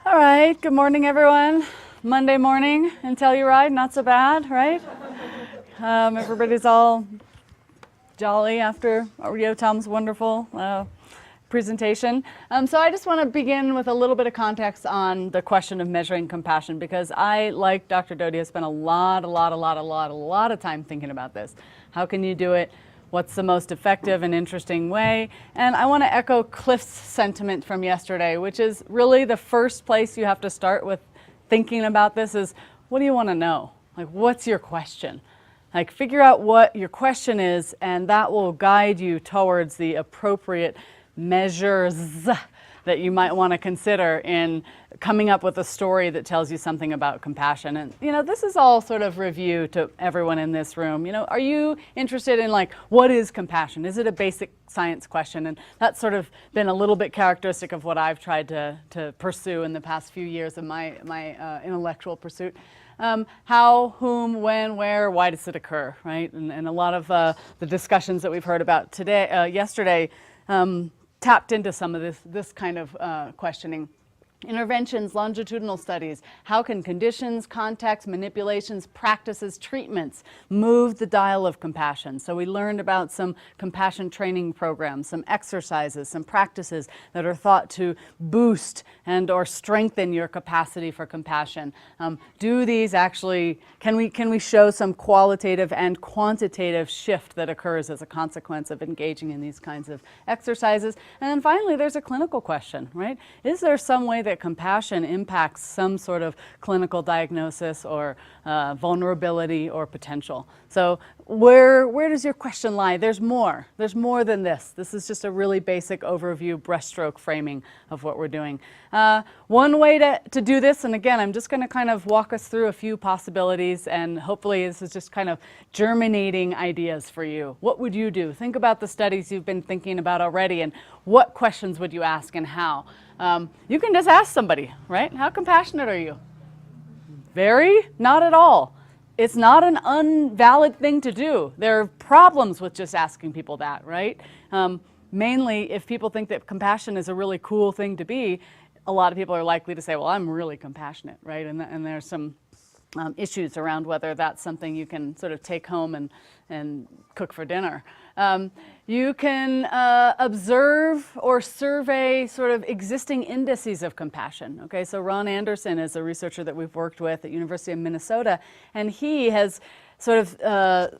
All right, good morning, everyone. Monday morning in Telluride, not so bad, right? Everybody's all jolly after Tom's wonderful presentation. So I just want to begin with a little bit of context on the question of measuring compassion, because I, like Dr. Doty, have spent a lot of time thinking about this. How can you do it? What's the most effective and interesting way? And I want to echo Cliff's sentiment from yesterday, which is really the first place you have to start with thinking about this is, what do you want to know? Like, what's your question? Like, figure out what your question is, and that will guide you towards the appropriate measures that you might want to consider in coming up with a story that tells you something about compassion. And, this is all sort of review to everyone in this room. Are you interested in, like, what is compassion? Is it a basic science question? And that's sort of been a little bit characteristic of what I've tried to pursue in the past few years of my intellectual pursuit. How, whom, when, where, why does it occur, right? And a lot of the discussions that we've heard about today, yesterday, tapped into some of this kind of questioning. Interventions, longitudinal studies. How can conditions, context, manipulations, practices, treatments move the dial of compassion? So we learned about some compassion training programs, some exercises, some practices that are thought to boost and or strengthen your capacity for compassion. Do these actually, can we show some qualitative and quantitative shift that occurs as a consequence of engaging in these kinds of exercises? And then finally, there's a clinical question, right? Is there some way that compassion impacts some sort of clinical diagnosis or vulnerability or potential? So where does your question lie? There's more. There's more than this. This is just a really basic overview, brushstroke framing of what we're doing. One way to do this, and again, I'm just going to kind of walk us through a few possibilities, and hopefully this is just kind of germinating ideas for you. What would you do? Think about the studies you've been thinking about already, and what questions would you ask and how? You can just ask somebody, right? How compassionate are you? Very? Not at all. It's not an invalid thing to do. There are problems with just asking people that, right? Mainly, if people think that compassion is a really cool thing to be, a lot of people are likely to say, well, I'm really compassionate, right? And there's some issues around whether that's something you can sort of take home and cook for dinner. You can observe or survey sort of existing indices of compassion. Okay, so Ron Anderson is a researcher that we've worked with at University of Minnesota, and he has sort of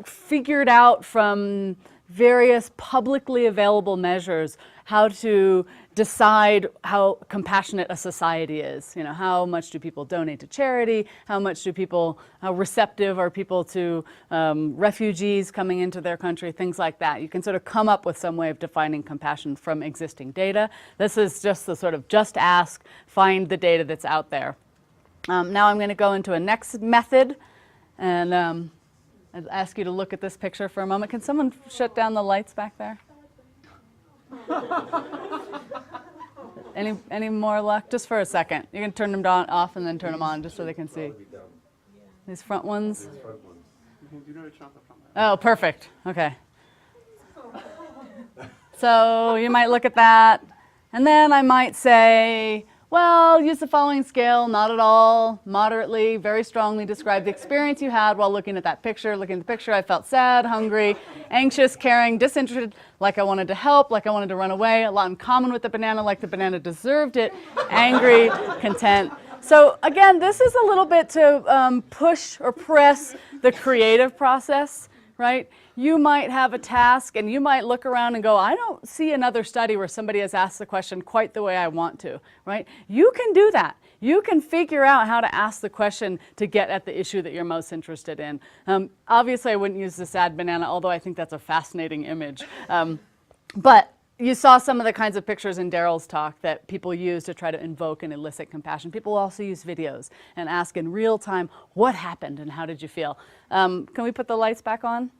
figured out from various publicly available measures how to decide how compassionate a society is. How much do people donate to charity? How receptive are people to refugees coming into their country? Things like that. You can sort of come up with some way of defining compassion from existing data. This is just the sort of just ask, find the data that's out there. Now I'm going to go into a next method, and I'd ask you to look at this picture for a moment. Can someone shut down the lights back there? Any more luck? Just for a second. You can turn them off and then turn them on just so they can see. These front ones? Oh, perfect. Okay. So you might look at that, and then I might say, well, use the following scale: not at all, moderately, very strongly describe the experience you had while looking at that picture. Looking at the picture, I felt sad, hungry, anxious, caring, disinterested, like I wanted to help, like I wanted to run away, a lot in common with the banana, like the banana deserved it, angry, content. So again, this is a little bit to push or press the creative process, right? You might have a task and you might look around and go, I don't see another study where somebody has asked the question quite the way I want to, right? You can do that. You can figure out how to ask the question to get at the issue that you're most interested in. Obviously, I wouldn't use the sad banana, although I think that's a fascinating image. But you saw some of the kinds of pictures in Daryl's talk that people use to try to invoke and elicit compassion. People also use videos and ask in real time, what happened and how did you feel? Can we put the lights back on?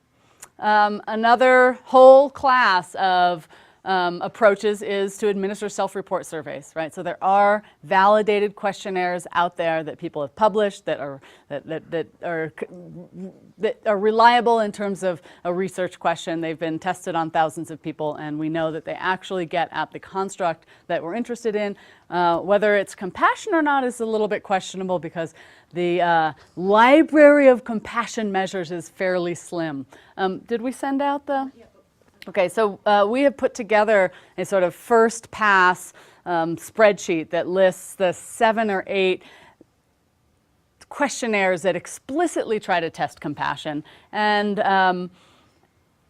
Another whole class of approaches is to administer self-report surveys, right? So there are validated questionnaires out there that people have published that are reliable in terms of a research question. They've been tested on thousands of people, and we know that they actually get at the construct that we're interested in. Whether it's compassion or not is a little bit questionable because the library of compassion measures is fairly slim. Did we send out the? Okay, so we have put together a sort of first pass spreadsheet that lists the 7 or 8 questionnaires that explicitly try to test compassion. And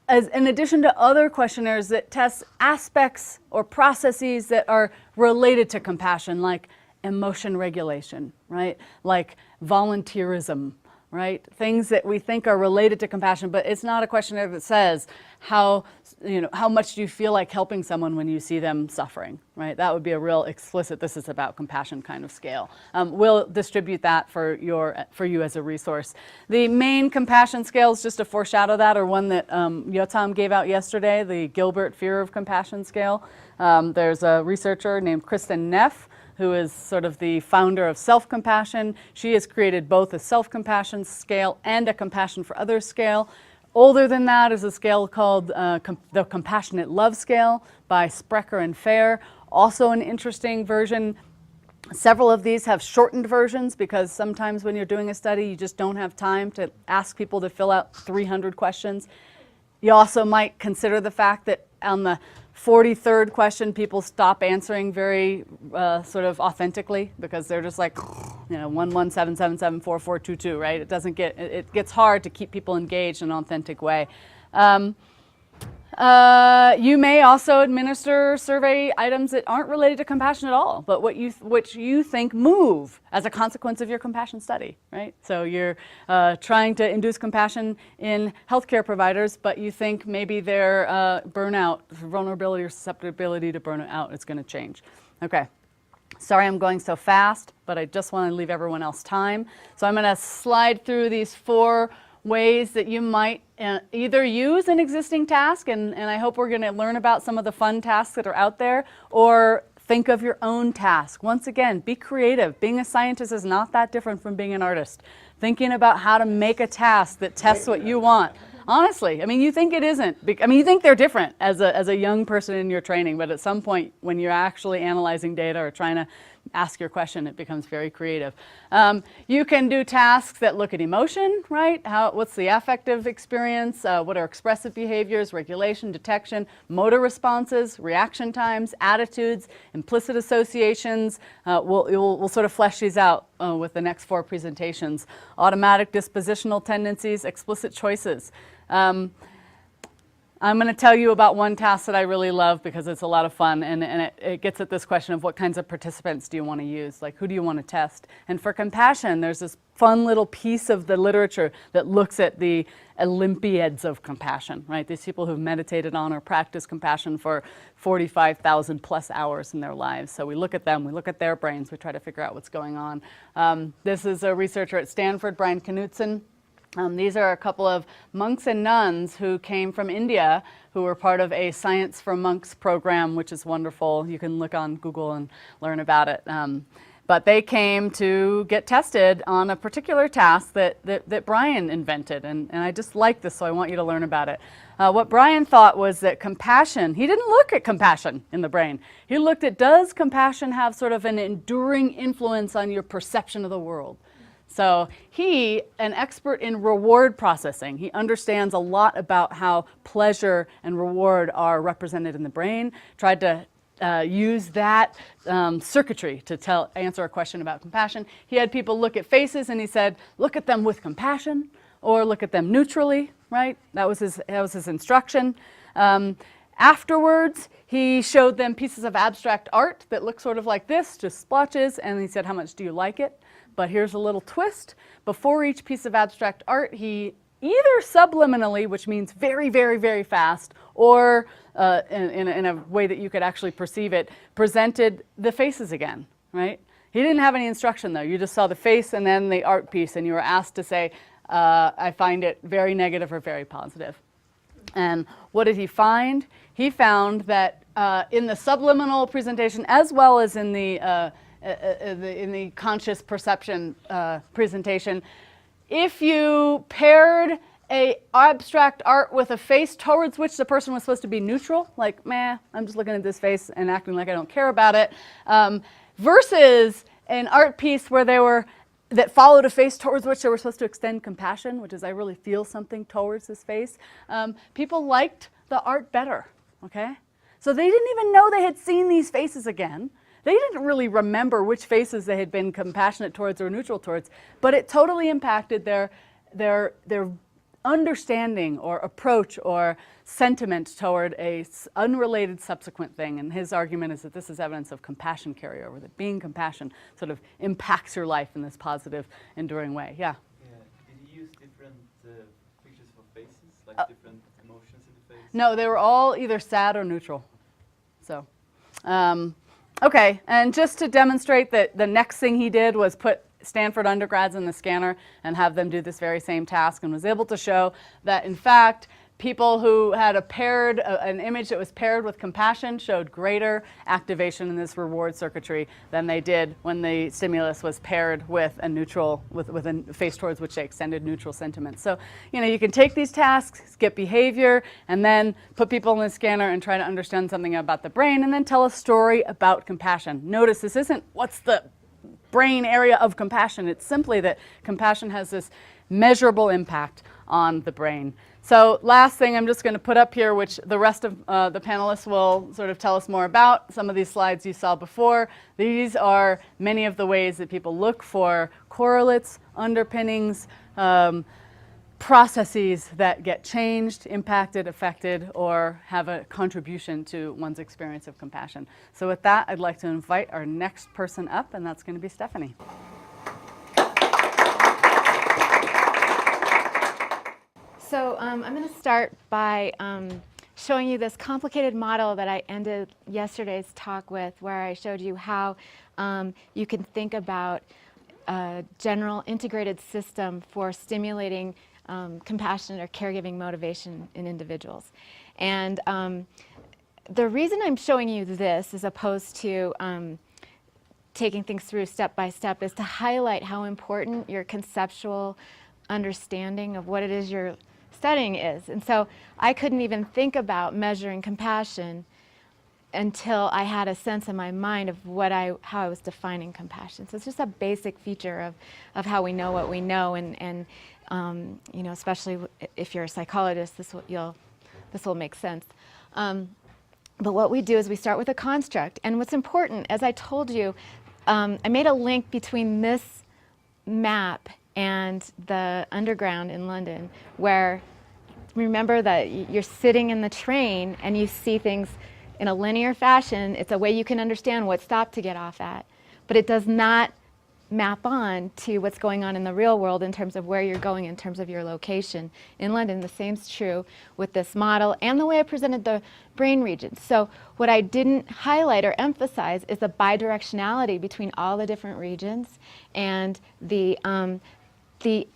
as in addition to other questionnaires that test aspects or processes that are related to compassion, like emotion regulation, right? Like volunteerism, right? Things that we think are related to compassion, but it's not a questionnaire that says how much do you feel like helping someone when you see them suffering, right? That would be a real explicit, this is about compassion kind of scale. We'll distribute that for you as a resource. The main compassion scales, just to foreshadow that, are one that Yotam gave out yesterday, the Gilbert Fear of Compassion scale. There's a researcher named Kristen Neff, who is sort of the founder of self-compassion. She has created both a self-compassion scale and a compassion for others scale. Older than that is a scale called the Compassionate Love Scale by Sprecher and Fair. Also an interesting version. Several of these have shortened versions because sometimes when you're doing a study, you just don't have time to ask people to fill out 300 questions. You also might consider the fact that on the 43rd question, people stop answering very sort of authentically because they're just like, 117774422, right? It gets hard to keep people engaged in an authentic way. You may also administer survey items that aren't related to compassion at all, but which you think move as a consequence of your compassion study, right? So you're trying to induce compassion in healthcare providers, but you think maybe their burnout, vulnerability or susceptibility to burnout is going to change. Okay. Sorry I'm going so fast, but I just want to leave everyone else time. So I'm going to slide through these 4 ways that you might either use an existing task, and I hope we're going to learn about some of the fun tasks that are out there, or think of your own task. Once again, be creative. Being a scientist is not that different from being an artist. Thinking about how to make a task that tests what you want. Honestly, I mean, you think it isn't. I mean, you think they're different as a young person in your training, but at some point when you're actually analyzing data or trying to ask your question, it becomes very creative. You can do tasks that look at emotion, right? What's the affective experience? What are expressive behaviors, regulation, detection, motor responses, reaction times, attitudes, implicit associations. We'll sort of flesh these out with the next 4 presentations. Automatic dispositional tendencies, explicit choices. I'm going to tell you about one task that I really love because it's a lot of fun, and it gets at this question of what kinds of participants do you want to use, like who do you want to test? And for compassion, there's this fun little piece of the literature that looks at the Olympiads of compassion, right? These people who've meditated on or practiced compassion for 45,000 plus hours in their lives. So we look at them, we look at their brains, we try to figure out what's going on. This is a researcher at Stanford, Brian Knutson. These are a couple of monks and nuns who came from India, who were part of a Science for Monks program, which is wonderful. You can look on Google and learn about it. But they came to get tested on a particular task that Brian invented. And I just like this, so I want you to learn about it. What Brian thought was that compassion, he didn't look at compassion in the brain. He looked at, does compassion have sort of an enduring influence on your perception of the world? So he, an expert in reward processing, he understands a lot about how pleasure and reward are represented in the brain, tried to use that circuitry to answer a question about compassion. He had people look at faces and he said, look at them with compassion or look at them neutrally, right? That was his instruction. Afterwards, he showed them pieces of abstract art that look sort of like this, just splotches, and he said, how much do you like it? But here's a little twist. Before each piece of abstract art, he either subliminally, which means very, very, very fast, or in a way that you could actually perceive it, presented the faces again, right? He didn't have any instruction, though. You just saw the face and then the art piece, and you were asked to say, I find it very negative or very positive. And what did he find? He found that in the subliminal presentation as well as in the conscious perception presentation, if you paired a abstract art with a face towards which the person was supposed to be neutral, like, meh, I'm just looking at this face and acting like I don't care about it, versus an art piece where that followed a face towards which they were supposed to extend compassion, which is I really feel something towards this face, people liked the art better, okay? So they didn't even know they had seen these faces again. They didn't really remember which faces they had been compassionate towards or neutral towards, but it totally impacted their understanding or approach or sentiment toward a unrelated subsequent thing. And his argument is that this is evidence of compassion carryover, that being compassion sort of impacts your life in this positive, enduring way. Yeah? Yeah. Did he use different pictures for faces, like different emotions in the face? No, they were all either sad or neutral. So, okay, and just to demonstrate that the next thing he did was put Stanford undergrads in the scanner and have them do this very same task, and was able to show that in fact people who had an image that was paired with compassion showed greater activation in this reward circuitry than they did when the stimulus was paired with a neutral, with a face towards which they extended neutral sentiments. So, you know, you can take these tasks, get behavior, and then put people in the scanner and try to understand something about the brain, and then tell a story about compassion. Notice this isn't what's the brain area of compassion. It's simply that compassion has this measurable impact on the brain. So last thing I'm just going to put up here, which the rest of the panelists will sort of tell us more about. Some of these slides you saw before. These are many of the ways that people look for correlates, underpinnings, processes that get changed, impacted, affected, or have a contribution to one's experience of compassion. So with that, I'd like to invite our next person up, and that's going to be Stephanie. So I'm going to start by showing you this complicated model that I ended yesterday's talk with, where I showed you how you can think about a general integrated system for stimulating compassionate or caregiving motivation in individuals. And the reason I'm showing you this as opposed to taking things through step by step is to highlight how important your conceptual understanding of what it is you're studying is. And so I couldn't even think about measuring compassion until I had a sense in my mind of how I was defining compassion. So it's just a basic feature of how we know what we know, and you know, especially if you're a psychologist, this will make sense. But what we do is we start with a construct, and what's important, as I told you, I made a link between this map and the underground in London, where remember that you're sitting in the train and you see things in a linear fashion. It's a way you can understand what stop to get off at, but it does not map on to what's going on in the real world in terms of where you're going, in terms of your location in London. The same's true with this model and the way I presented the brain regions. So what I didn't highlight or emphasize is the bidirectionality between all the different regions, and the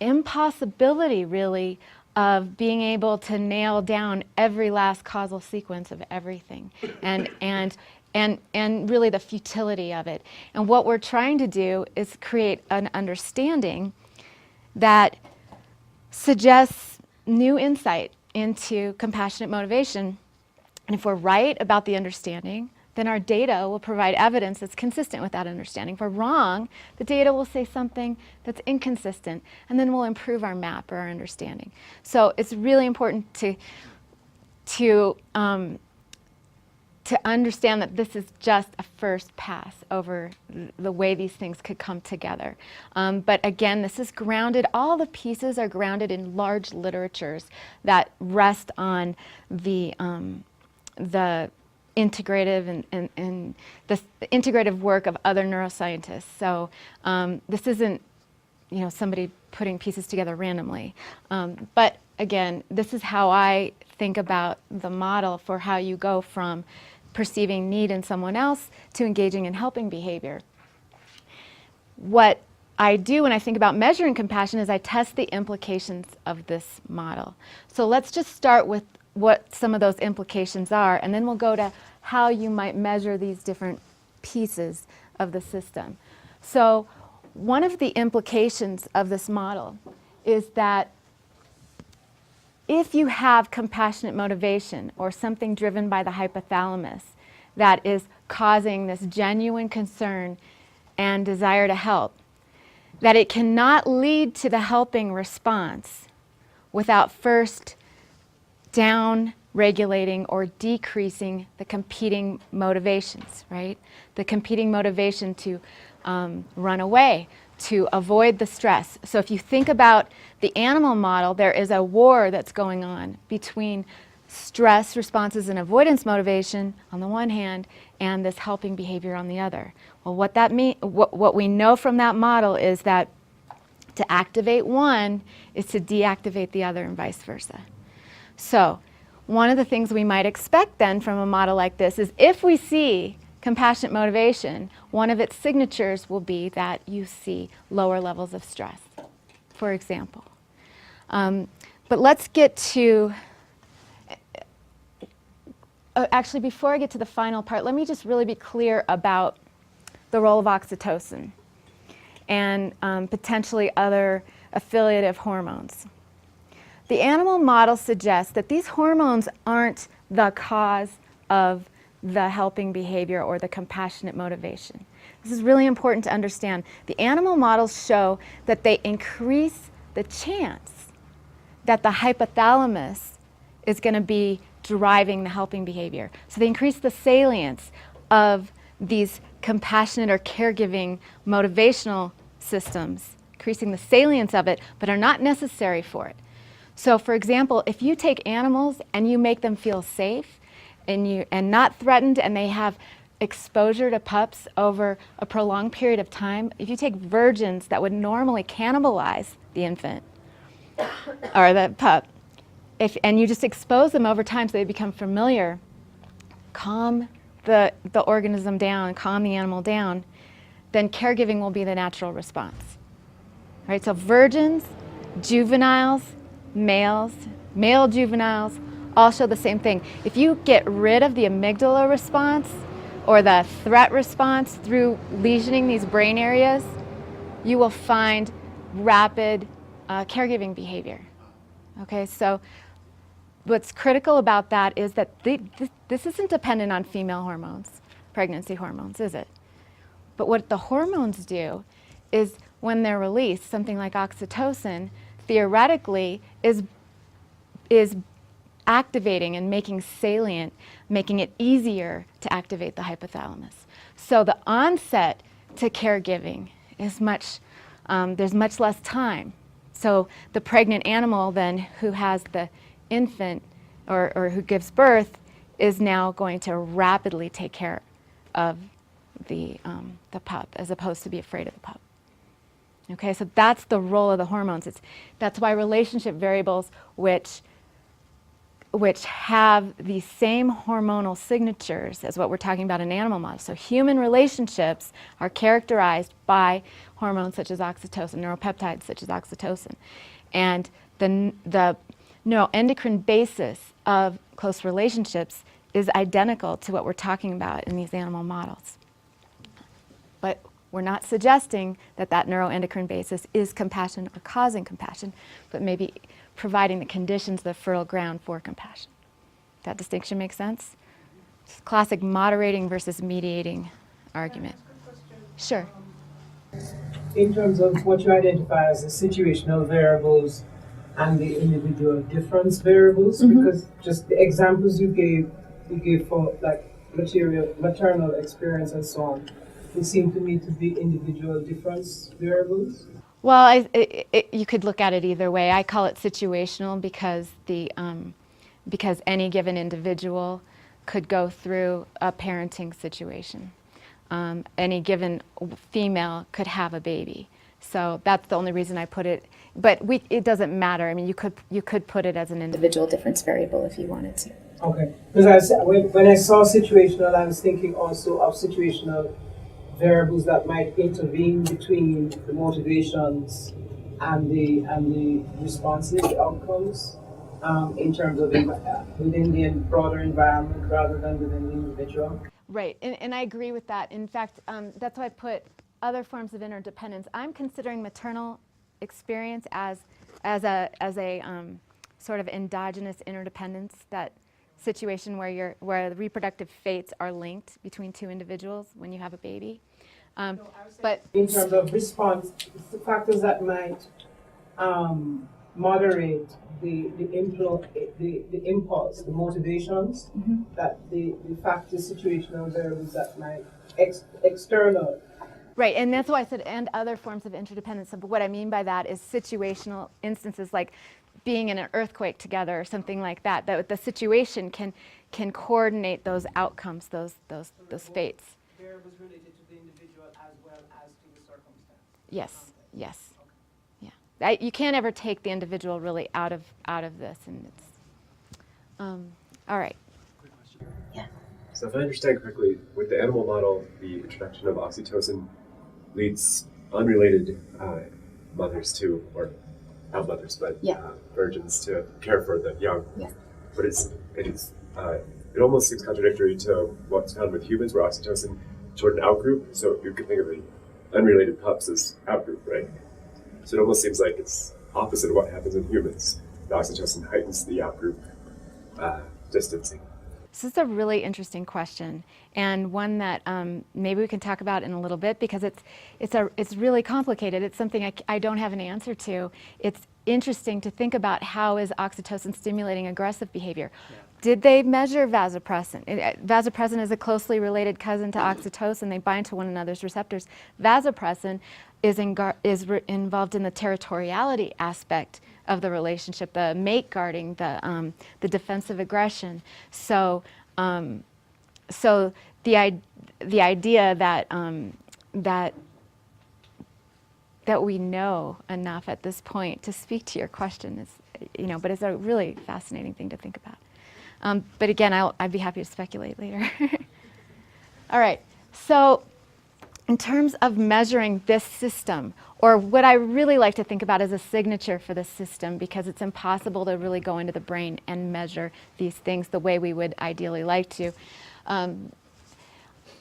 impossibility really of being able to nail down every last causal sequence of everything, and really the futility of it. And what we're trying to do is create an understanding that suggests new insight into compassionate motivation. And if we're right about the understanding, then our data will provide evidence that's consistent with that understanding. If we're wrong, the data will say something that's inconsistent, and then we'll improve our map or our understanding. So it's really important to understand that this is just a first pass over the way these things could come together. But again, this is grounded, all the pieces are grounded in large literatures that rest on the integrative and the integrative work of other neuroscientists. So this isn't, you know, somebody putting pieces together randomly. But again, this is how I think about the model for how you go from perceiving need in someone else to engaging in helping behavior. What I do when I think about measuring compassion is I test the implications of this model. So let's just start with what some of those implications are, and then we'll go to how you might measure these different pieces of the system. So one of the implications of this model is that if you have compassionate motivation or something driven by the hypothalamus that is causing this genuine concern and desire to help, that it cannot lead to the helping response without first down-regulating or decreasing the competing motivations, right? The competing motivation to run away, to avoid the stress. So if you think about the animal model, there is a war that's going on between stress responses and avoidance motivation on the one hand and this helping behavior on the other. Well, what we know from that model is that to activate one is to deactivate the other and vice versa. So one of the things we might expect then from a model like this is if we see compassionate motivation, one of its signatures will be that you see lower levels of stress, for example. But let's get to, actually before I get to the final part, let me just really be clear about the role of oxytocin and potentially other affiliative hormones. The animal model suggests that these hormones aren't the cause of the helping behavior or the compassionate motivation. This is really important to understand. The animal models show that they increase the chance that the hypothalamus is going to be driving the helping behavior. So they increase the salience of these compassionate or caregiving motivational systems, increasing the salience of it, but are not necessary for it. So for example, if you take animals and you make them feel safe and not threatened, and they have exposure to pups over a prolonged period of time, if you take virgins that would normally cannibalize the infant or the pup, and you just expose them over time so they become familiar, calm the organism down, calm the animal down, then caregiving will be the natural response. Right? So virgins, juveniles, male juveniles, all show the same thing. If you get rid of the amygdala response or the threat response through lesioning these brain areas, you will find rapid caregiving behavior. Okay, so what's critical about that is that this isn't dependent on female hormones, pregnancy hormones, is it? But what the hormones do is when they're released, something like oxytocin, theoretically is activating and making salient, making it easier to activate the hypothalamus. So the onset to caregiving is there's much less time. So the pregnant animal then who has the infant or who gives birth is now going to rapidly take care of the pup as opposed to be afraid of the pup. Okay, so that's the role of the hormones. That's why relationship variables which have the same hormonal signatures as what we're talking about in animal models. So human relationships are characterized by hormones such as oxytocin, neuropeptides such as oxytocin. And the neuroendocrine basis of close relationships is identical to what we're talking about in these animal models. But we're not suggesting that neuroendocrine basis is compassion or causing compassion, but maybe providing the conditions, the fertile ground for compassion. That distinction makes sense? It's classic moderating versus mediating argument. Sure. In terms of what you identify as the situational variables and the individual difference variables, because just the examples you gave for like maternal experience and so on, they seem to me to be individual difference variables. Well, you could look at it either way. I call it situational because because any given individual could go through a parenting situation. Any given female could have a baby. So that's the only reason I put it. But it doesn't matter. I mean, you could put it as an individual difference variable if you wanted to. Okay. Because when I saw situational, I was thinking also of situational variables that might intervene between the motivations and the responses, the outcomes. in terms of within the broader environment rather than within the individual. Right, and I agree with that. In fact, that's why I put other forms of interdependence. I'm considering maternal experience as a sort of endogenous interdependence, that situation where the reproductive fates are linked between two individuals when you have a baby. But In terms of response, the factors that might moderate the impulse, the motivations, that the factors, situational variables that might external. right, and that's why I said and other forms of interdependence. So what I mean by that is situational instances like being in an earthquake together or something like that. That the situation can coordinate those outcomes, those fates. Variables related to the individual as well as to the circumstance. Yes, yes, yeah. You can't ever take the individual really out of this, and it's all right. Quick question. So if I understand correctly, with the animal model, the introduction of oxytocin leads unrelated mothers to, or not mothers, but virgins to care for the young. Yeah. But it almost seems contradictory to what's found with humans, where oxytocin toward an outgroup. So you could think of the unrelated pups as outgroup, right? So it almost seems like it's opposite of what happens in humans. The oxytocin heightens the outgroup distancing. This is a really interesting question, and one that maybe we can talk about in a little bit, because it's really complicated. It's something I don't have an answer to. It's interesting to think about how is oxytocin stimulating aggressive behavior. Yeah. Did they measure vasopressin? Vasopressin is a closely related cousin to oxytocin. They bind to one another's receptors. Vasopressin is involved in the territoriality aspect of the relationship, the mate guarding, the defensive aggression. So the idea that we know enough at this point to speak to your question is, but it's a really fascinating thing to think about. But again, I'd be happy to speculate later. All right, so in terms of measuring this system, or what I really like to think about as a signature for the system, because it's impossible to really go into the brain and measure these things the way we would ideally like to.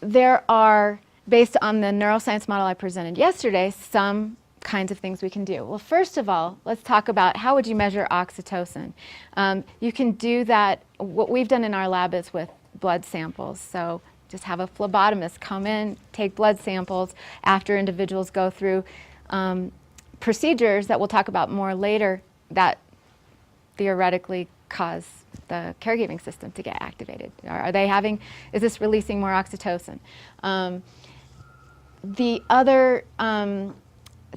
There are, based on the neuroscience model I presented yesterday, some kinds of things we can do. Well, first of all, let's talk about how would you measure oxytocin. You can do that. What we've done in our lab is with blood samples. So just have a phlebotomist come in, take blood samples after individuals go through procedures that we'll talk about more later that theoretically cause the caregiving system to get activated. Is this releasing more oxytocin? The other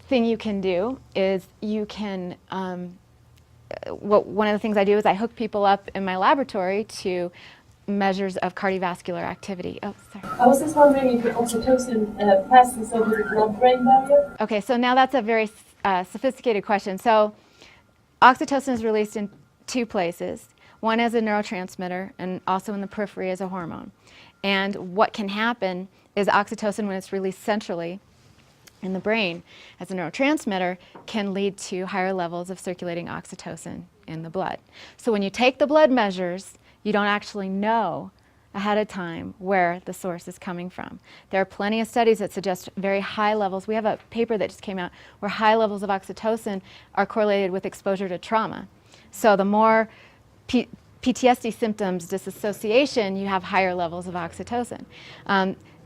thing you can do is you can, one of the things I do is I hook people up in my laboratory to measures of cardiovascular activity. Oh, sorry. I was just wondering if the oxytocin passes over the blood-brain barrier? Okay, so now that's a very sophisticated question. So oxytocin is released in two places. One as a neurotransmitter and also in the periphery as a hormone. And what can happen is oxytocin, when it's released centrally in the brain as a neurotransmitter, can lead to higher levels of circulating oxytocin in the blood. So when you take the blood measures, you don't actually know ahead of time where the source is coming from. There are plenty of studies that suggest very high levels. We have a paper that just came out where high levels of oxytocin are correlated with exposure to trauma. So the more PTSD symptoms, disassociation, you have higher levels of oxytocin.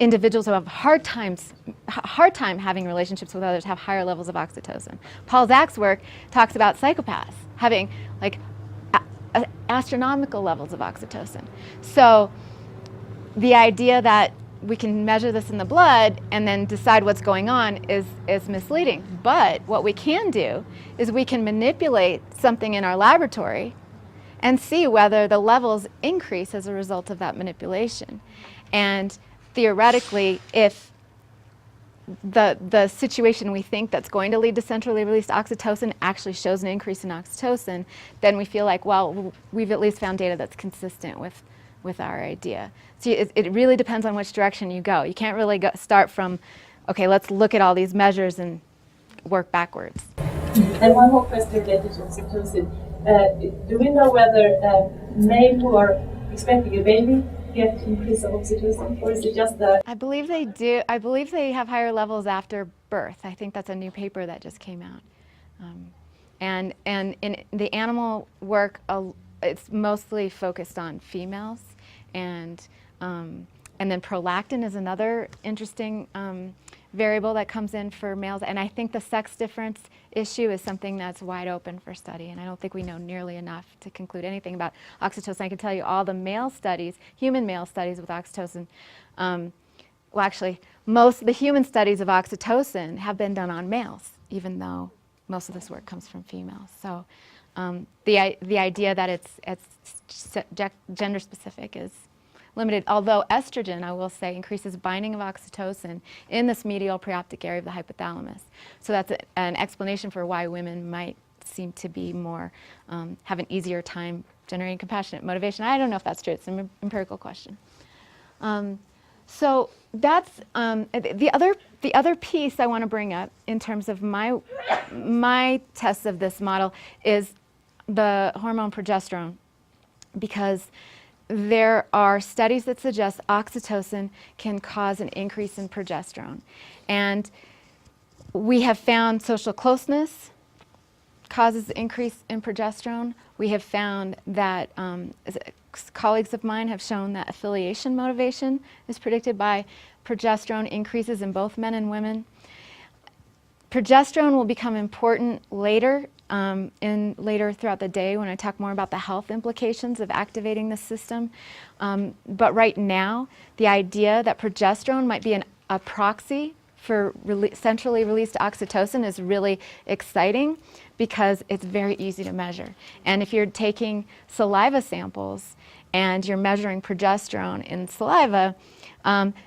Individuals who have hard time having relationships with others have higher levels of oxytocin. Paul Zach's work talks about psychopaths having like astronomical levels of oxytocin. So the idea that we can measure this in the blood and then decide what's going on is misleading. But what we can do is we can manipulate something in our laboratory and see whether the levels increase as a result of that manipulation. And theoretically, if the situation we think that's going to lead to centrally released oxytocin actually shows an increase in oxytocin, then we feel like, well, we've at least found data that's consistent with our idea. So it really depends on which direction you go. You can't really start from, okay, let's look at all these measures and work backwards. And one more question related to oxytocin. Do we know whether male who are expecting a baby get increase of oxytocin, or is it just the I believe they do. I believe they have higher levels after birth. I think that's a new paper that just came out. And in the animal work, it's mostly focused on females, and then prolactin is another interesting variable that comes in for males. And I think the sex difference issue is something that's wide open for study, and I don't think we know nearly enough to conclude anything about oxytocin. I can tell you all the male studies, human male studies with oxytocin, well, actually, most of the human studies of oxytocin have been done on males, even though most of this work comes from females. So the idea that it's gender specific is limited, although estrogen, I will say, increases binding of oxytocin in this medial preoptic area of the hypothalamus. So that's an explanation for why women might seem to be more, have an easier time generating compassionate motivation. I don't know if that's true. It's an empirical question. So that's the other piece I want to bring up in terms of my tests of this model is the hormone progesterone, because there are studies that suggest oxytocin can cause an increase in progesterone. And we have found social closeness causes increase in progesterone. We have found that colleagues of mine have shown that affiliation motivation is predicted by progesterone increases in both men and women. Progesterone will become important later throughout the day when I talk more about the health implications of activating the system. But right now, the idea that progesterone might be a proxy for centrally released oxytocin is really exciting, because it's very easy to measure. And if you're taking saliva samples and you're measuring progesterone in saliva,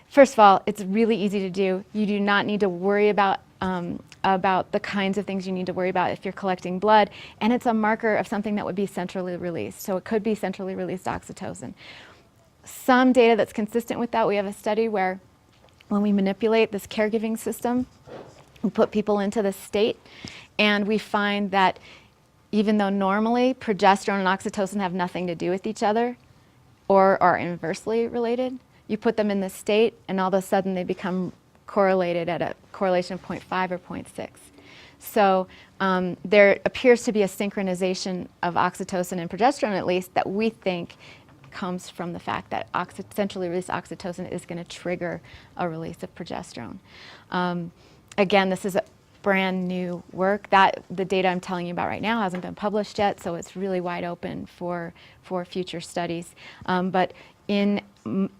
first of all, it's really easy to do. You do not need to worry about the kinds of things you need to worry about if you're collecting blood, and it's a marker of something that would be centrally released. So it could be centrally released oxytocin. Some data that's consistent with that, we have a study where when we manipulate this caregiving system, we put people into this state, and we find that even though normally progesterone and oxytocin have nothing to do with each other or are inversely related, you put them in this state and all of a sudden they become correlated at a correlation of 0.5 or 0.6. So there appears to be a synchronization of oxytocin and progesterone, at least, that we think comes from the fact that centrally released oxytocin is going to trigger a release of progesterone. Again, this is a brand new work. The data I'm telling you about right now hasn't been published yet, so it's really wide open for future studies. But in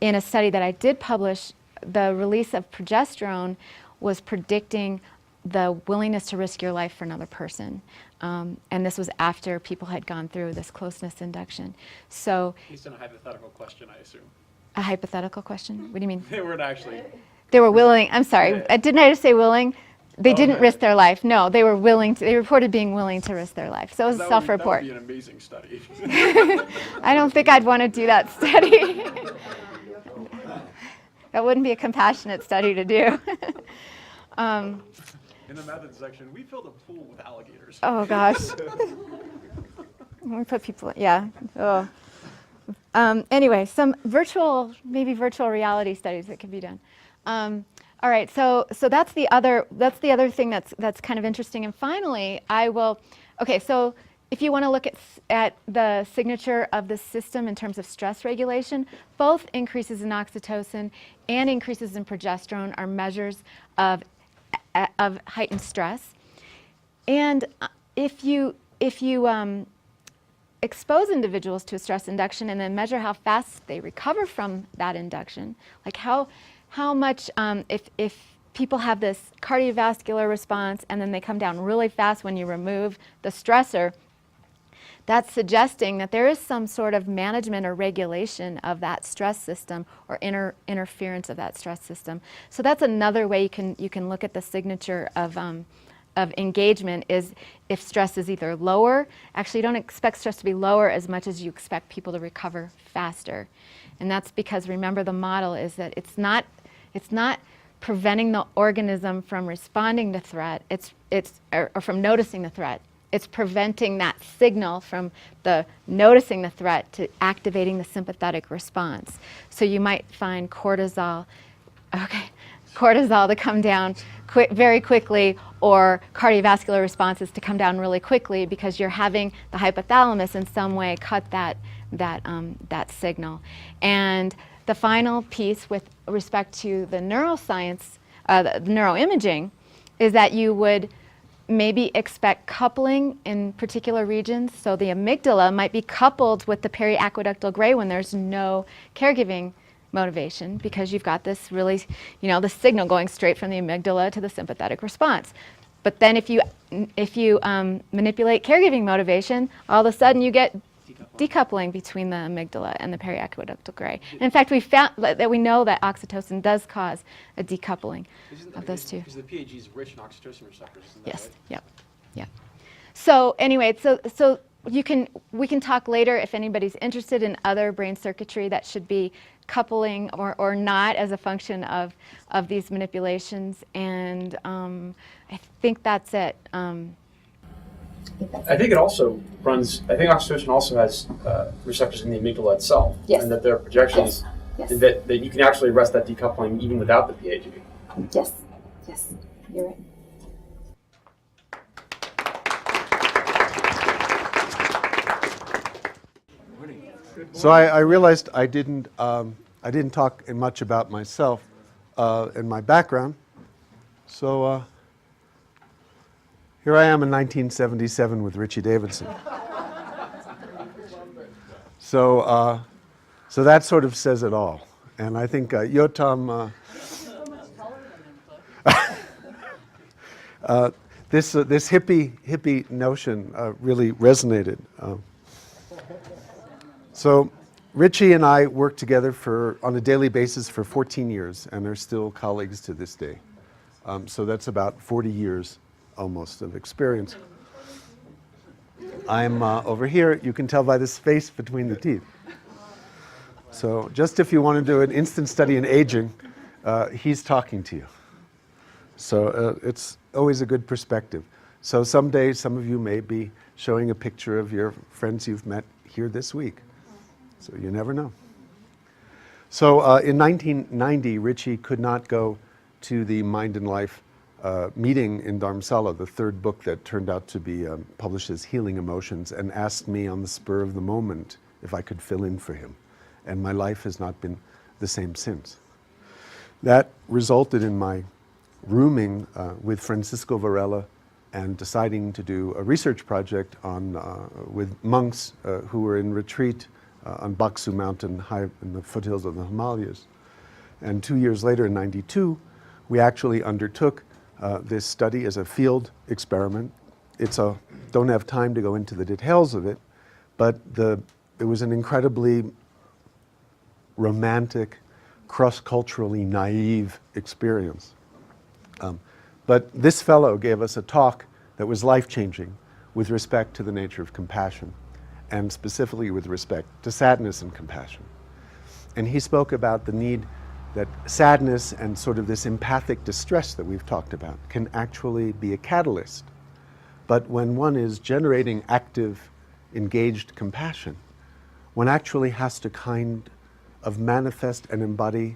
a study that I did publish, the release of progesterone was predicting the willingness to risk your life for another person. And this was after people had gone through this closeness induction. So, Based on a hypothetical question, I assume. a hypothetical question? What do you mean? They weren't actually. They were willing, I'm sorry, Yeah. didn't I just say willing? They didn't Okay. risk their life. No, they were willing to, they reported being willing to risk their life. So it was a That self-report. would be an amazing study. I don't think I'd want to do that study. That wouldn't be a compassionate study to do. In the methods section, we filled a pool with alligators. Oh gosh. We put people, yeah. Oh. Anyway, some maybe virtual reality studies that could be done. All right, so that's the other thing that's kind of interesting. And finally, so if you want to look at the signature of the system in terms of stress regulation, both increases in oxytocin and increases in progesterone are measures of heightened stress. And if you expose individuals to a stress induction and then measure how fast they recover from that induction, like how much, if people have this cardiovascular response and then they come down really fast when you remove the stressor, that's suggesting that there is some sort of management or regulation of that stress system or interference of that stress system. So that's another way you can look at the signature of engagement, is if stress is either lower. Actually, you don't expect stress to be lower as much as you expect people to recover faster. And that's because, remember, the model is that it's not preventing the organism from responding to threat, or from noticing the threat. it's preventing that signal from the noticing the threat to activating the sympathetic response. So you might find cortisol to come down very quickly, or cardiovascular responses to come down really quickly, because you're having the hypothalamus in some way cut that signal. And the final piece with respect to the neuroscience, the neuroimaging, is that you would maybe expect coupling in particular regions. So the amygdala might be coupled with the periaqueductal gray when there's no caregiving motivation, because you've got this really, the signal going straight from the amygdala to the sympathetic response. But then if you manipulate caregiving motivation, all of a sudden you get decoupling between the amygdala and the periaqueductal gray. And in fact, we found that we know that oxytocin does cause a decoupling of those two. Because the PAG is rich in oxytocin receptors, isn't that Yes. right? Yep. So anyway, so we can talk later if anybody's interested in other brain circuitry that should be coupling or not as a function of these manipulations. And I think that's it. I think it also runs, I think oxytocin also has receptors in the amygdala itself. Yes. And that there are projections Yes. that you can actually arrest that decoupling even without the PAG. Yes, you're right. So I realized I didn't talk much about myself and my background. So here I am in 1977 with Richie Davidson. So that sort of says it all. And I think Yotam, this hippie notion really resonated. So Richie and I worked together on a daily basis for 14 years and are still colleagues to this day. So that's about 40 years almost of experience. I'm over here. You can tell by the space between the teeth. So just if you want to do an instant study in aging, he's talking to you. So it's always a good perspective. So someday some of you may be showing a picture of your friends you've met here this week. So you never know. So in 1990, Richie could not go to the Mind and Life meeting in Dharamsala, the third book that turned out to be published as Healing Emotions, and asked me on the spur of the moment if I could fill in for him. And my life has not been the same since. That resulted in my rooming with Francisco Varela and deciding to do a research project with monks who were in retreat on Baksu Mountain, high in the foothills of the Himalayas. And 2 years later, in '92, we actually undertook this study as a field experiment. Don't have time to go into the details of it, but it was an incredibly romantic, cross-culturally naive experience. But this fellow gave us a talk that was life-changing with respect to the nature of compassion, and specifically with respect to sadness and compassion. And he spoke about the need that sadness and sort of this empathic distress that we've talked about can actually be a catalyst. But when one is generating active, engaged compassion, one actually has to kind of manifest and embody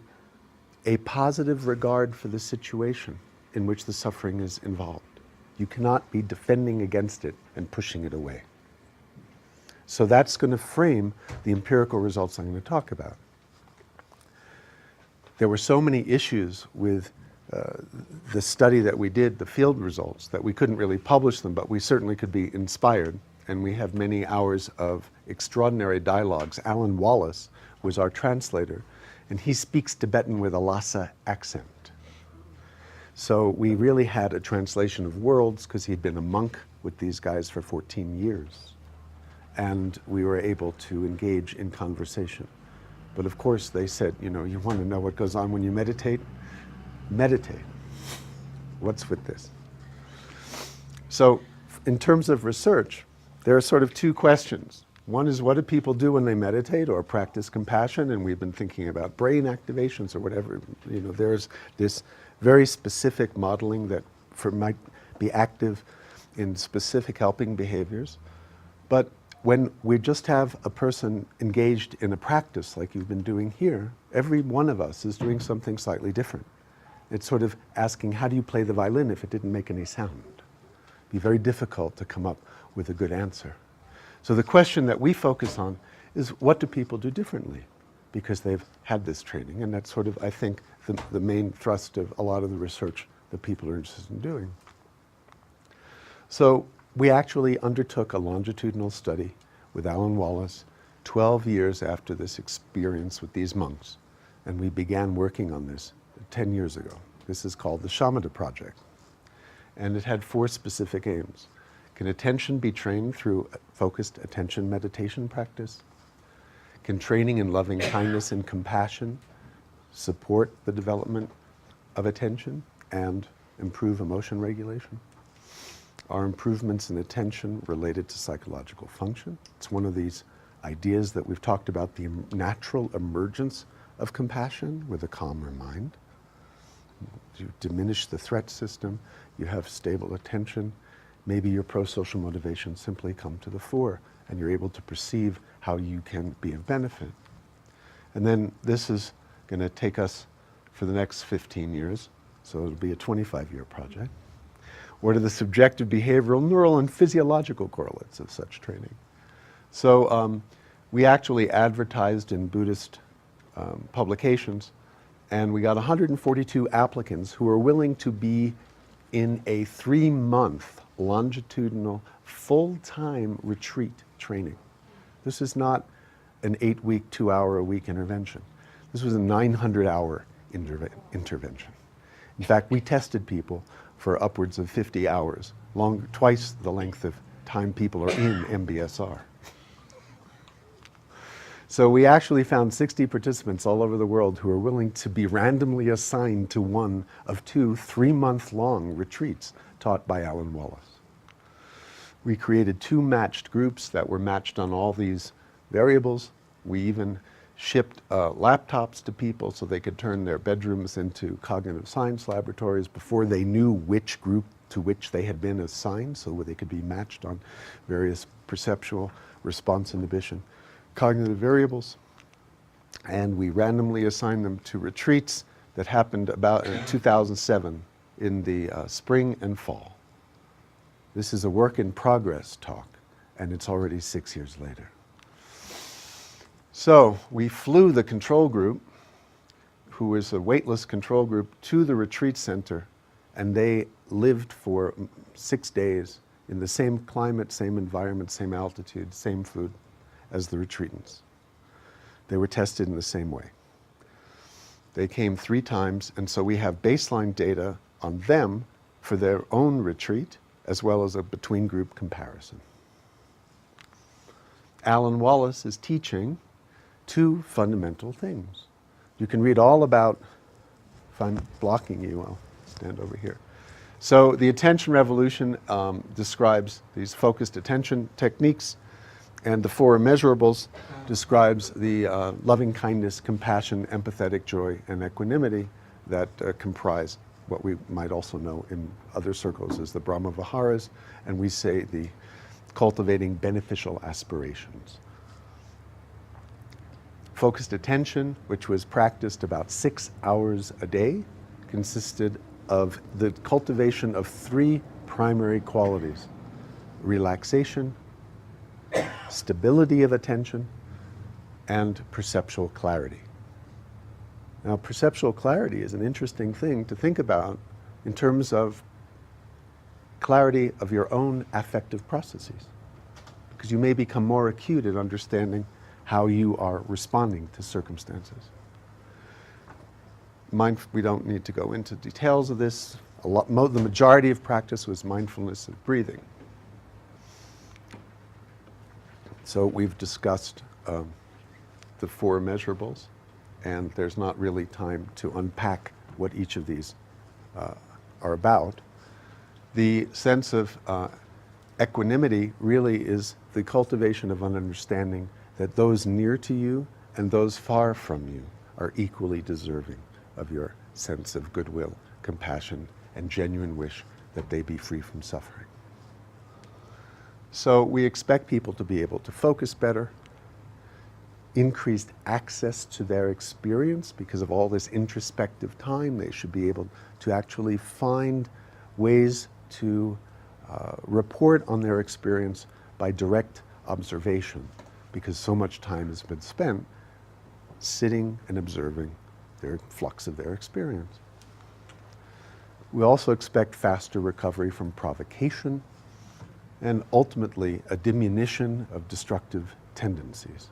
a positive regard for the situation in which the suffering is involved. You cannot be defending against it and pushing it away. So that's going to frame the empirical results I'm going to talk about. There were so many issues with the study that we did, the field results, that we couldn't really publish them, but we certainly could be inspired. And we have many hours of extraordinary dialogues. Alan Wallace was our translator, and he speaks Tibetan with a Lhasa accent. So we really had a translation of worlds because he'd been a monk with these guys for 14 years. And we were able to engage in conversation. But of course they said, you want to know what goes on when you meditate? Meditate. What's with this? So in terms of research, there are sort of two questions. One is, what do people do when they meditate or practice compassion? And we've been thinking about brain activations or whatever. There's this very specific modeling that might be active in specific helping behaviors. But when we just have a person engaged in a practice like you've been doing here, every one of us is doing something slightly different. It's sort of asking, how do you play the violin if it didn't make any sound? It'd be very difficult to come up with a good answer. So the question that we focus on is, what do people do differently? Because they've had this training, and that's sort of, I think, the main thrust of a lot of the research that people are interested in doing. So we actually undertook a longitudinal study with Alan Wallace 12 years after this experience with these monks, and we began working on this 10 years ago. This is called the Shamatha Project, and it had 4 specific aims. Can attention be trained through focused attention meditation practice? Can training in loving kindness and compassion support the development of attention and improve emotion regulation? Are improvements in attention related to psychological function? It's one of these ideas that we've talked about, the natural emergence of compassion with a calmer mind. You diminish the threat system, you have stable attention, maybe your pro-social motivations simply come to the fore and you're able to perceive how you can be of benefit. And then this is going to take us for the next 15 years, so it'll be a 25-year project. What are the subjective, behavioral, neural, and physiological correlates of such training? So we actually advertised in Buddhist publications, and we got 142 applicants who were willing to be in a 3-month longitudinal full-time retreat training. This is not an 8-week, 2-hour-a-week intervention. This was a 900-hour intervention. In fact, we tested people for upwards of 50 hours, twice the length of time people are in MBSR. So we actually found 60 participants all over the world who are willing to be randomly assigned to one of 2 3-month-long retreats taught by Alan Wallace. We created 2 matched groups that were matched on all these variables. We even shipped laptops to people so they could turn their bedrooms into cognitive science laboratories before they knew which group to which they had been assigned, so they could be matched on various perceptual response inhibition cognitive variables. And we randomly assigned them to retreats that happened about in 2007 in the spring and fall. This is a work in progress talk, and it's already 6 years later. So we flew the control group, who was a waitless control group, to the retreat center, and they lived for 6 days in the same climate, same environment, same altitude, same food as the retreatants. They were tested in the same way. They came 3 times, and so we have baseline data on them for their own retreat, as well as a between-group comparison. Alan Wallace is teaching 2 fundamental things. You can read all about, if I'm blocking you, I'll stand over here. So the attention revolution describes these focused attention techniques, and the 4 immeasurables describes the loving kindness, compassion, empathetic joy, and equanimity that comprise what we might also know in other circles as the Brahma Viharas, and we say the cultivating beneficial aspirations. Focused attention, which was practiced about 6 hours a day, consisted of the cultivation of 3 primary qualities: relaxation, stability of attention, and perceptual clarity. Now, perceptual clarity is an interesting thing to think about in terms of clarity of your own affective processes, because you may become more acute at understanding how you are responding to circumstances. We don't need to go into details of this. The majority of practice was mindfulness of breathing. So we've discussed the 4 measurables, and there's not really time to unpack what each of these are about. The sense of equanimity really is the cultivation of an understanding that those near to you and those far from you are equally deserving of your sense of goodwill, compassion, and genuine wish that they be free from suffering. So we expect people to be able to focus better, increased access to their experience because of all this introspective time. They should be able to actually find ways to report on their experience by direct observation, because so much time has been spent sitting and observing their flux of their experience. We also expect faster recovery from provocation and ultimately a diminution of destructive tendencies.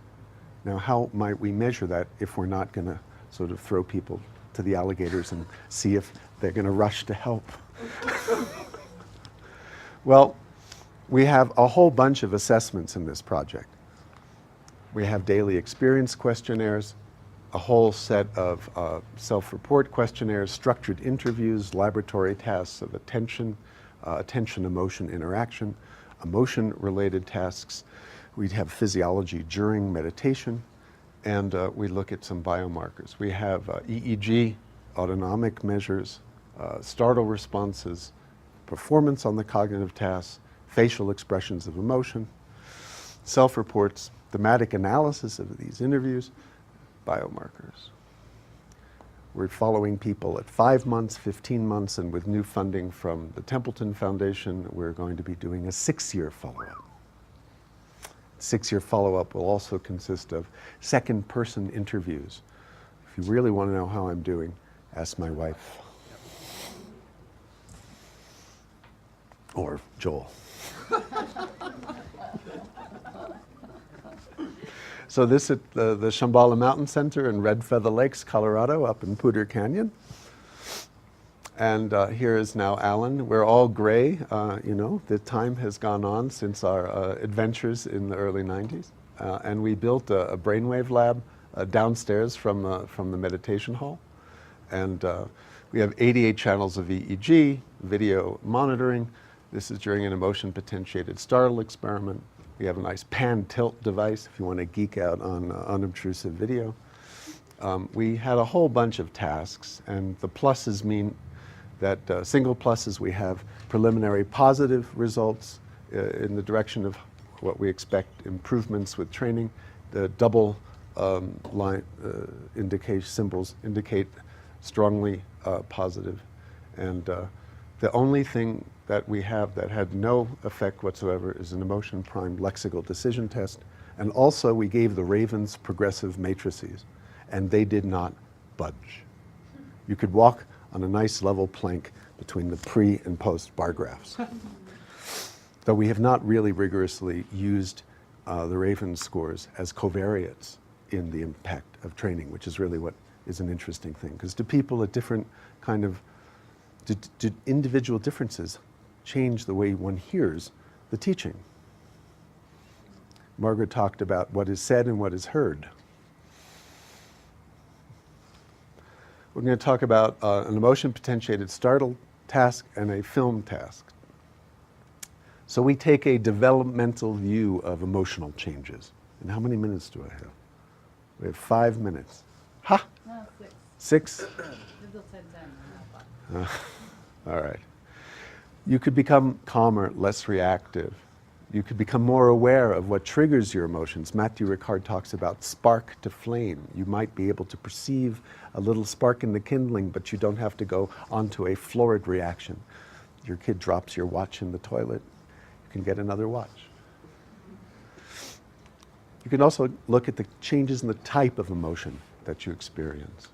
Now, how might we measure that if we're not going to sort of throw people to the alligators and see if they're going to rush to help? Well, we have a whole bunch of assessments in this project. We have daily experience questionnaires, a whole set of self-report questionnaires, structured interviews, laboratory tasks of attention, attention-emotion interaction, emotion-related tasks. We have physiology during meditation, and we look at some biomarkers. We have EEG, autonomic measures, startle responses, performance on the cognitive tasks, facial expressions of emotion, self-reports, thematic analysis of these interviews, biomarkers. We're following people at 5 months, 15 months, and with new funding from the Templeton Foundation, we're going to be doing a 6-year follow-up. 6-year follow-up will also consist of second-person interviews. If you really want to know how I'm doing, ask my wife. Or Joel. So this is the Shambhala Mountain Center in Red Feather Lakes, Colorado, up in Poudre Canyon. And here is now Alan. We're all gray. You know, the time has gone on since our adventures in the early 90s. And we built a brainwave lab downstairs from the meditation hall. And we have 88 channels of EEG, video monitoring. This is during an emotion potentiated startle experiment. We have a nice pan tilt device if you want to geek out on unobtrusive video. We had a whole bunch of tasks, and the pluses mean that single pluses, we have preliminary positive results in the direction of what we expect improvements with training. The double line symbols indicate strongly positive. And the only thing that we have that had no effect whatsoever is an emotion primed lexical decision test. And also we gave the ravens progressive matrices, and they did not budge. You could walk on a nice level plank between the pre and post bar graphs. Though we have not really rigorously used the raven scores as covariates in the impact of training, which is really what is an interesting thing. Because do people at different kind of, do individual differences change the way one hears the teaching? Margaret talked about what is said and what is heard. We're going to talk about an emotion potentiated startle task and a film task. So we take a developmental view of emotional changes. And how many minutes do I have? We have 5 minutes. Ha! No, 6. 6? They'll say 10. All right. You could become calmer, less reactive. You could become more aware of what triggers your emotions. Matthew Ricard talks about spark to flame. You might be able to perceive a little spark in the kindling, but you don't have to go onto a florid reaction. Your kid drops your watch in the toilet, you can get another watch. You can also look at the changes in the type of emotion that you experience.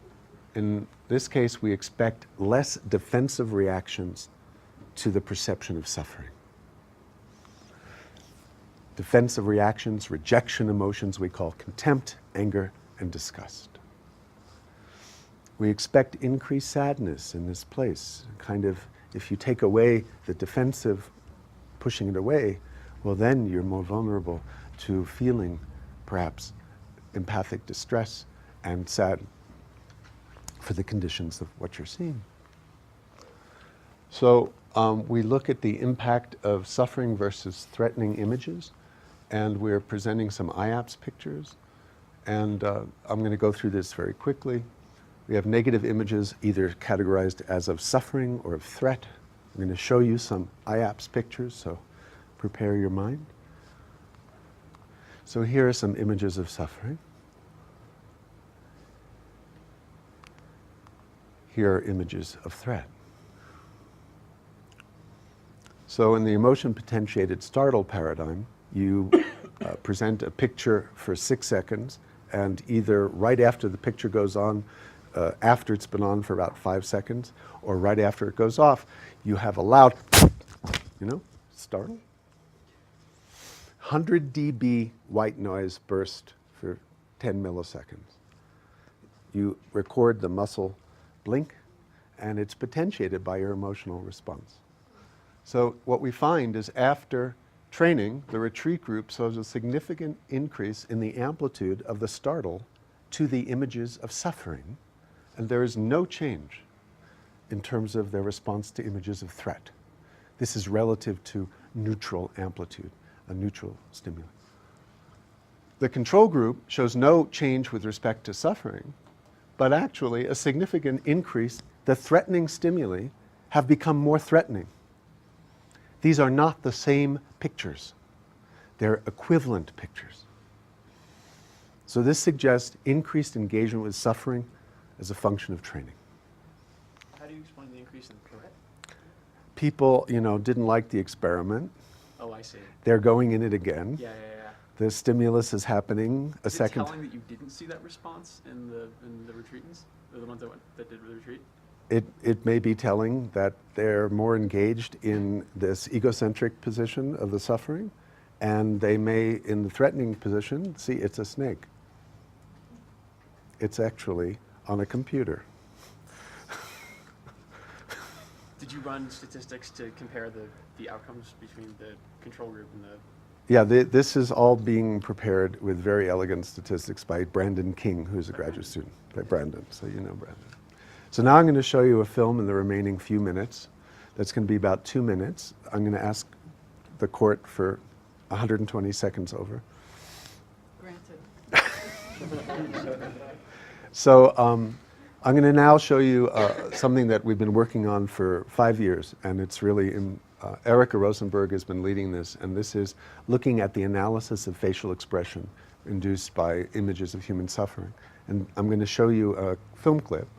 In this case, we expect less defensive reactions to the perception of suffering. Defensive reactions, rejection emotions, we call contempt, anger, and disgust. We expect increased sadness in this place. Kind of, if you take away the defensive, pushing it away, well, then you're more vulnerable to feeling perhaps empathic distress and sad for the conditions of what you're seeing. So we look at the impact of suffering versus threatening images, and we're presenting some IAPS pictures. And I'm going to go through this very quickly. We have negative images either categorized as of suffering or of threat. I'm going to show you some IAPS pictures, so prepare your mind. So here are some images of suffering. Here are images of threat. So in the emotion potentiated startle paradigm, you present a picture for 6 seconds, and either right after the picture goes on, after it's been on for about 5 seconds, or right after it goes off, you have a loud, startle. 100 dB white noise burst for 10 milliseconds. You record the muscle blink, and it's potentiated by your emotional response. So what we find is after training, the retreat group shows a significant increase in the amplitude of the startle to the images of suffering, and there is no change in terms of their response to images of threat. This is relative to neutral amplitude, a neutral stimuli. The control group shows no change with respect to suffering, but actually a significant increase. The threatening stimuli have become more threatening. These are not the same pictures. They're equivalent pictures. So this suggests increased engagement with suffering as a function of training. How do you explain the increase in threat? People, didn't like the experiment. Oh, I see. They're going in it again. Yeah. The stimulus is happening a second. Is it telling that you didn't see that response in the retreatants, or the ones that did the retreat? It may be telling that they're more engaged in this egocentric position of the suffering, and they may, in the threatening position, see it's a snake. It's actually on a computer. Did you run statistics to compare the outcomes between the control group and the... Yeah, this is all being prepared with very elegant statistics by Brandon King, who's a graduate student. By Brandon, so you know Brandon. So now I'm going to show you a film in the remaining few minutes. That's going to be about 2 minutes. I'm going to ask the court for 120 seconds over. Granted. So I'm going to now show you something that we've been working on for 5 years, and it's really, Erica Rosenberg has been leading this, and this is looking at the analysis of facial expression induced by images of human suffering. And I'm going to show you a film clip.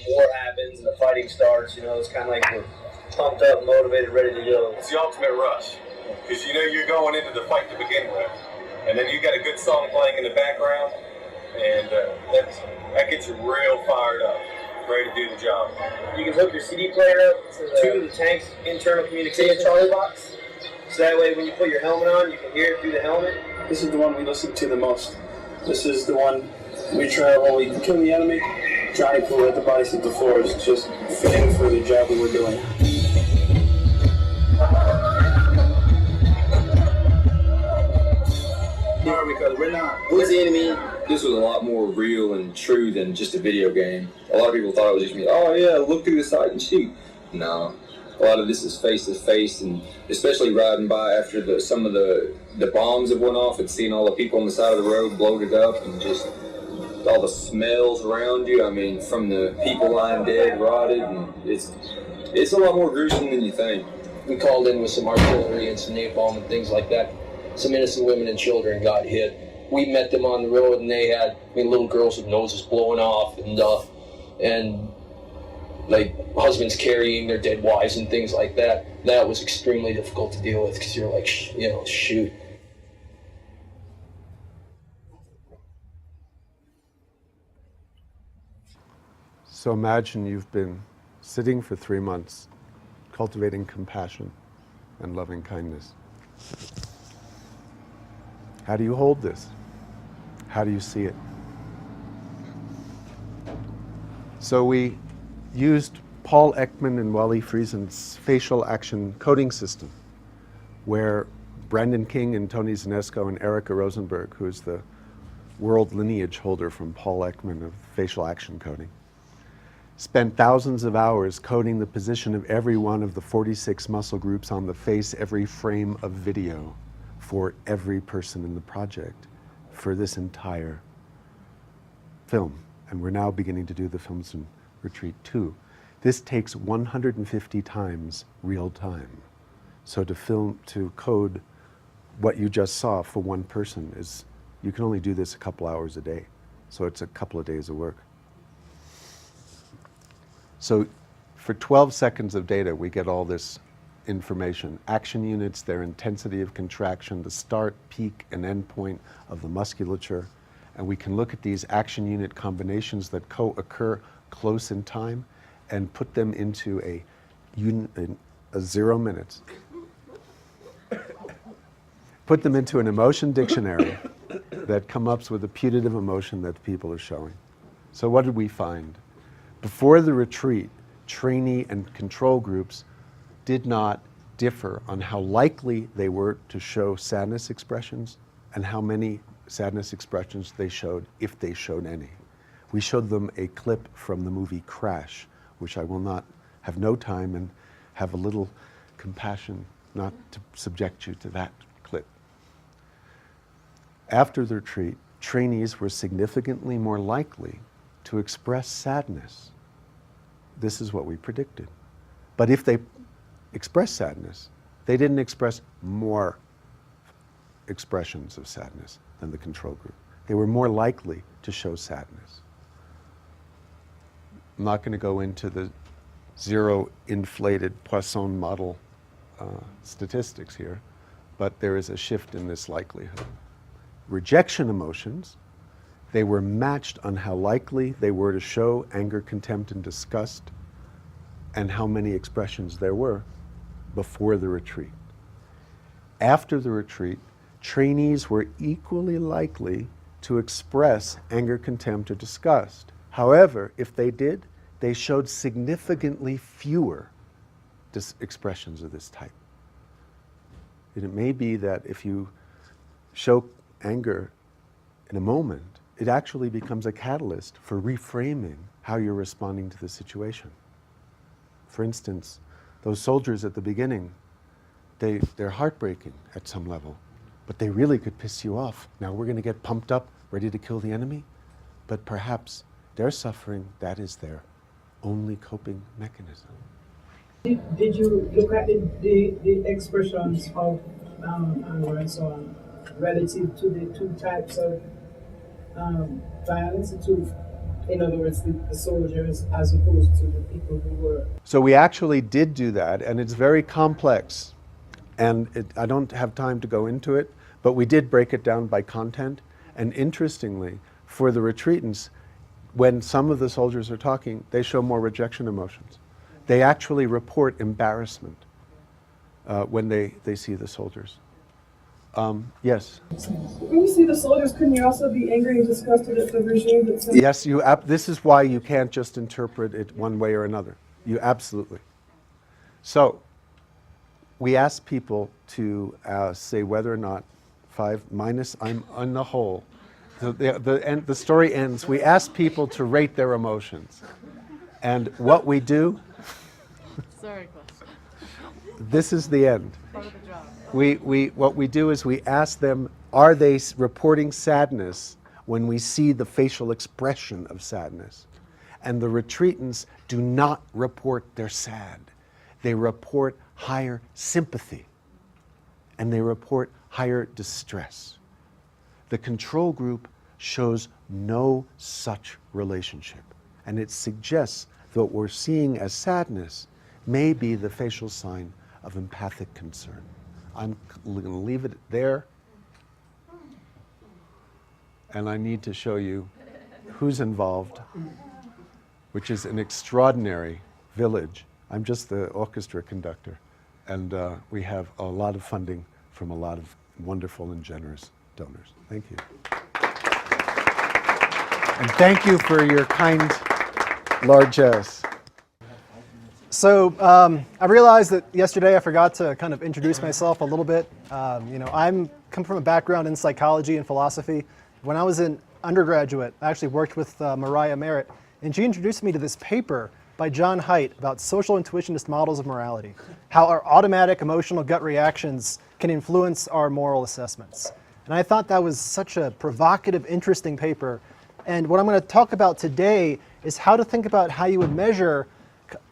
War happens and the fighting starts, it's kind of like we're pumped up, motivated, ready to go. It's the ultimate rush, because you're going into the fight to begin with, and then you got a good song playing in the background, and that gets you real fired up, ready to do the job. You can hook your CD player up to the tank's internal communication Charlie box, so that way when you put your helmet on, you can hear it through the helmet. This is the one we listen to the most. This is the one we try when we can kill the enemy. Johnny Pool at the body suit before is just fitting for the job that we're doing. Because we're not. Who's the enemy? This was a lot more real and true than just a video game. A lot of people thought it was just me, oh yeah, look through the sight and shoot. No. A lot of this is face to face, and especially riding by after some of the bombs that went off and seeing all the people on the side of the road bloated up and just all the smells around you. I mean, from the people lying dead, rotted, and it's a lot more gruesome than you think. We called in with some artillery and some napalm and things like that. Some innocent women and children got hit. We met them on the road, and they had little girls with noses blowing off and like husbands carrying their dead wives and things like that. That was extremely difficult to deal with because you're like, shoot. So imagine you've been sitting for 3 months, cultivating compassion and loving kindness. How do you hold this? How do you see it? So we used Paul Ekman and Wally Friesen's facial action coding system, where Brandon King and Tony Zanesco and Erica Rosenberg, who's the world lineage holder from Paul Ekman of facial action coding, spent thousands of hours coding the position of every one of the 46 muscle groups on the face, every frame of video for every person in the project for this entire film. And we're now beginning to do the Films in Retreat 2. This takes 150 times real time. So to code what you just saw for one person is, you can only do this a couple hours a day. So it's a couple of days of work. So for 12 seconds of data, we get all this information. Action units, their intensity of contraction, the start, peak, and end point of the musculature. And we can look at these action unit combinations that co-occur close in time and put them into a 0 minutes. Put them into an emotion dictionary that comes up with a putative emotion that people are showing. So what did we find? Before the retreat, trainee and control groups did not differ on how likely they were to show sadness expressions and how many sadness expressions they showed, if they showed any. We showed them a clip from the movie Crash, which I will not have no time and have a little compassion not to subject you to that clip. After the retreat, trainees were significantly more likely to express sadness. This is what we predicted. But if they expressed sadness, they didn't express more expressions of sadness than the control group. They were more likely to show sadness. I'm not going to go into the zero inflated Poisson model statistics here, but there is a shift in this likelihood. Rejection emotions, they were matched on how likely they were to show anger, contempt, and disgust, and how many expressions there were before the retreat. After the retreat, trainees were equally likely to express anger, contempt, or disgust. However, if they did, they showed significantly fewer expressions of this type. And it may be that if you show anger in a moment, it actually becomes a catalyst for reframing how you're responding to the situation. For instance, those soldiers at the beginning, they're heartbreaking at some level, but they really could piss you off. Now we're going to get pumped up, ready to kill the enemy, but perhaps their suffering, that is their only coping mechanism. Did you look at the expressions of anger and so on relative to the two types of violence, in other words, the soldiers as opposed to the people who were? So we actually did do that, and it's very complex. And I don't have time to go into it, but we did break it down by content. And interestingly, for the retreatants, when some of the soldiers are talking, they show more rejection emotions. They actually report embarrassment when they see the soldiers. Yes? When you see the soldiers, couldn't you also be angry and disgusted at the regime that's... Yes, this is why you can't just interpret it one way or another. You absolutely. So, we asked people to say whether or not 5 minus, I'm on the whole. The story ends, we asked people to rate their emotions. And what we do, Sorry, question. This is the end. Part of the job. What we do is we ask them, are they reporting sadness when we see the facial expression of sadness? And the retreatants do not report they're sad. They report higher sympathy, and they report higher distress. The control group shows no such relationship, and it suggests that what we're seeing as sadness may be the facial sign of empathic concern. I'm going to leave it there, and I need to show you who's involved, which is an extraordinary village. I'm just the orchestra conductor. And we have a lot of funding from a lot of wonderful and generous donors. Thank you. And thank you for your kind largesse. So I realized that yesterday I forgot to kind of introduce myself a little bit. I'm come from a background in psychology and philosophy. When I was in undergraduate, I actually worked with Mariah Merritt, and she introduced me to this paper by John Haidt about social intuitionist models of morality, how our automatic emotional gut reactions can influence our moral assessments. And I thought that was such a provocative, interesting paper. And what I'm going to talk about today is how to think about how you would measure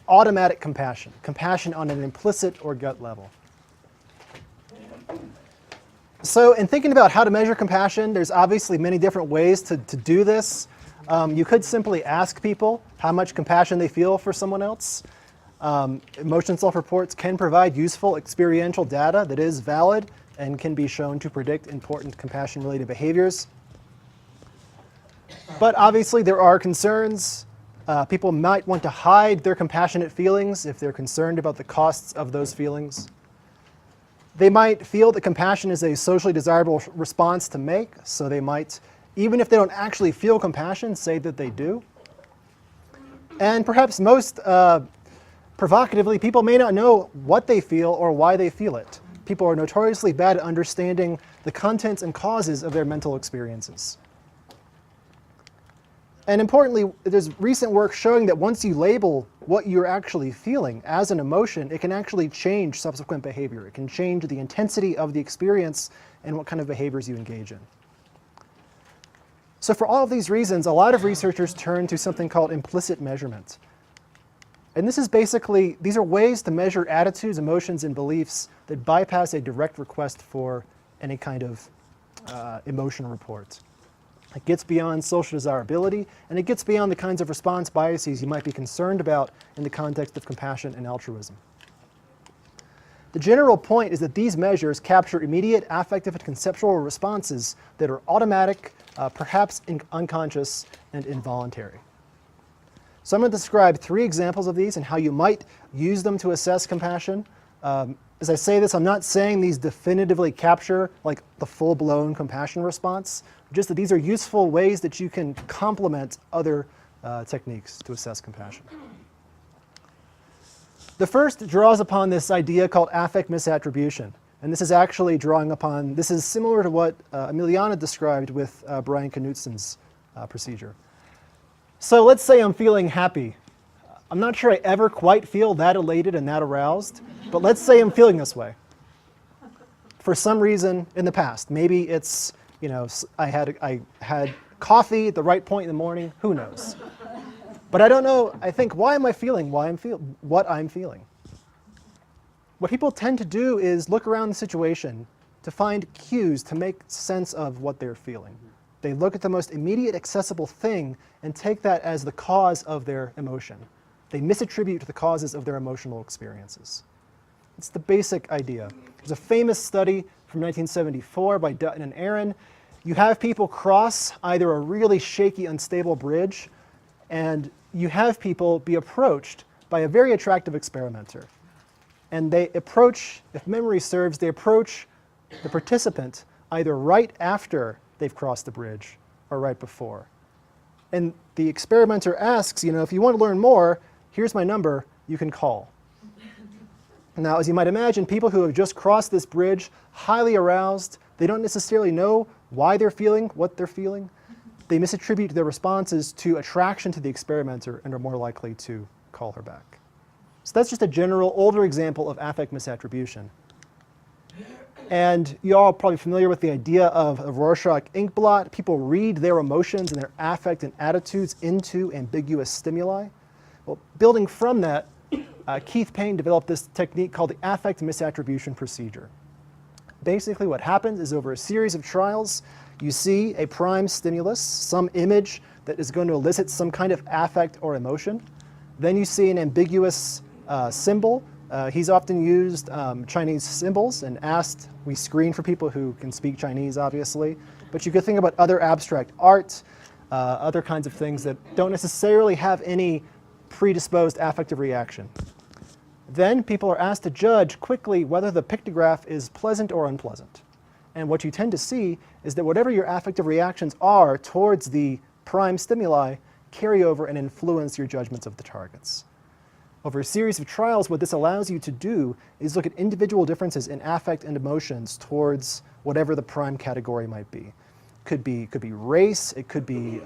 automatic compassion, compassion on an implicit or gut level. So in thinking about how to measure compassion, there's obviously many different ways to do this. You could simply ask people how much compassion they feel for someone else. Emotion self-reports can provide useful experiential data that is valid and can be shown to predict important compassion-related behaviors. But obviously there are concerns. People might want to hide their compassionate feelings if they're concerned about the costs of those feelings. They might feel that compassion is a socially desirable response to make, so they might, even if they don't actually feel compassion, say that they do. And perhaps most provocatively, people may not know what they feel or why they feel it. People are notoriously bad at understanding the contents and causes of their mental experiences. And importantly, there's recent work showing that once you label what you're actually feeling as an emotion, it can actually change subsequent behavior. It can change the intensity of the experience and what kind of behaviors you engage in. So for all of these reasons, a lot of researchers turn to something called implicit measurement. And this is basically, these are ways to measure attitudes, emotions, and beliefs that bypass a direct request for any kind of emotional report. It gets beyond social desirability, and it gets beyond the kinds of response biases you might be concerned about in the context of compassion and altruism. The general point is that these measures capture immediate affective and conceptual responses that are automatic, perhaps unconscious, and involuntary. So I'm going to describe 3 examples of these and how you might use them to assess compassion. As I say this, I'm not saying these definitively capture like the full-blown compassion response, just that these are useful ways that you can complement other techniques to assess compassion. The first draws upon this idea called affect misattribution. And this is actually drawing upon, this is similar to what Emiliana described with Brian Knutson's procedure. So let's say I'm feeling happy. I'm not sure I ever quite feel that elated and that aroused, but let's say I'm feeling this way for some reason in the past. Maybe it's, I had coffee at the right point in the morning, who knows? But I don't know, I think, why am I feeling what I'm feeling? What people tend to do is look around the situation to find cues to make sense of what they're feeling. They look at the most immediate accessible thing and take that as the cause of their emotion. They misattribute the causes of their emotional experiences. It's the basic idea. There's a famous study from 1974 by Dutton and Aaron. You have people cross either a really shaky, unstable bridge, and you have people be approached by a very attractive experimenter. And they approach, if memory serves, they approach the participant either right after they've crossed the bridge or right before. And the experimenter asks, if you want to learn more, here's my number, you can call. Now, as you might imagine, people who have just crossed this bridge, highly aroused, they don't necessarily know why they're feeling what they're feeling. They misattribute their responses to attraction to the experimenter and are more likely to call her back. So that's just a general, older example of affect misattribution. And you're all probably familiar with the idea of a Rorschach ink blot. People read their emotions and their affect and attitudes into ambiguous stimuli. Well, building from that, Keith Payne developed this technique called the affect misattribution procedure. Basically what happens is over a series of trials, you see a prime stimulus, some image that is going to elicit some kind of affect or emotion. Then you see an ambiguous symbol. He's often used Chinese symbols and asked, we screen for people who can speak Chinese, obviously, but you could think about other abstract art, other kinds of things that don't necessarily have any predisposed affective reaction. Then people are asked to judge quickly whether the pictograph is pleasant or unpleasant. And what you tend to see is that whatever your affective reactions are towards the prime stimuli carry over and influence your judgments of the targets. Over a series of trials, what this allows you to do is look at individual differences in affect and emotions towards whatever the prime category might be. Could be race, it could be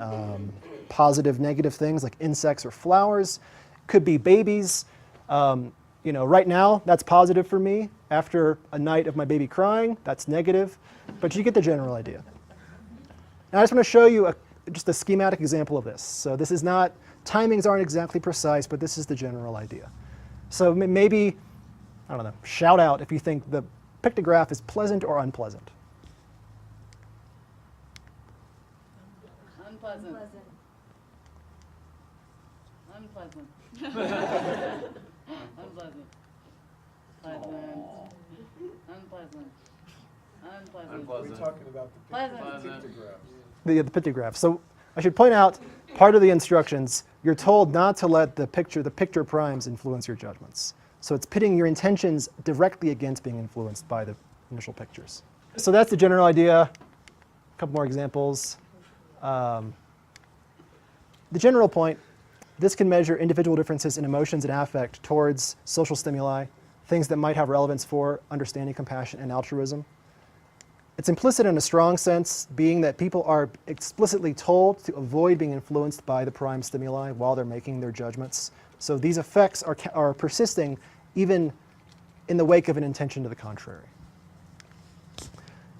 positive, negative things like insects or flowers, could be babies. Right now, that's positive for me. After a night of my baby crying, that's negative, but you get the general idea. Now I just want to show you just a schematic example of this. So this is not, timings aren't exactly precise, but this is the general idea. So maybe, I don't know, shout out if you think the pictograph is pleasant or unpleasant. Unpleasant. Unpleasant. Unpleasant. Pleasant. Unpleasant. Unpleasant. We're talking about the pictographs. The pictograph. So I should point out, part of the instructions, you're told not to let the picture primes influence your judgments. So it's pitting your intentions directly against being influenced by the initial pictures. So that's the general idea. A couple more examples. The general point, this can measure individual differences in emotions and affect towards social stimuli, things that might have relevance for understanding compassion and altruism. It's implicit in a strong sense, being that people are explicitly told to avoid being influenced by the prime stimuli while they're making their judgments. So these effects are persisting even in the wake of an intention to the contrary.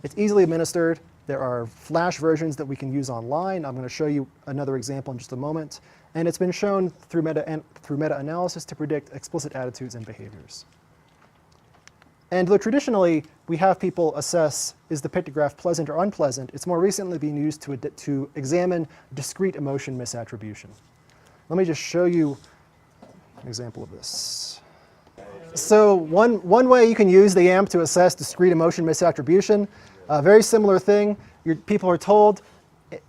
It's easily administered. There are flash versions that we can use online. I'm going to show you another example in just a moment. And it's been shown through meta-analysis to predict explicit attitudes and behaviors. And though traditionally we have people assess, is the pictograph pleasant or unpleasant, it's more recently been used to examine discrete emotion misattribution. Let me just show you an example of this. So one way you can use the AMP to assess discrete emotion misattribution, a very similar thing. People are told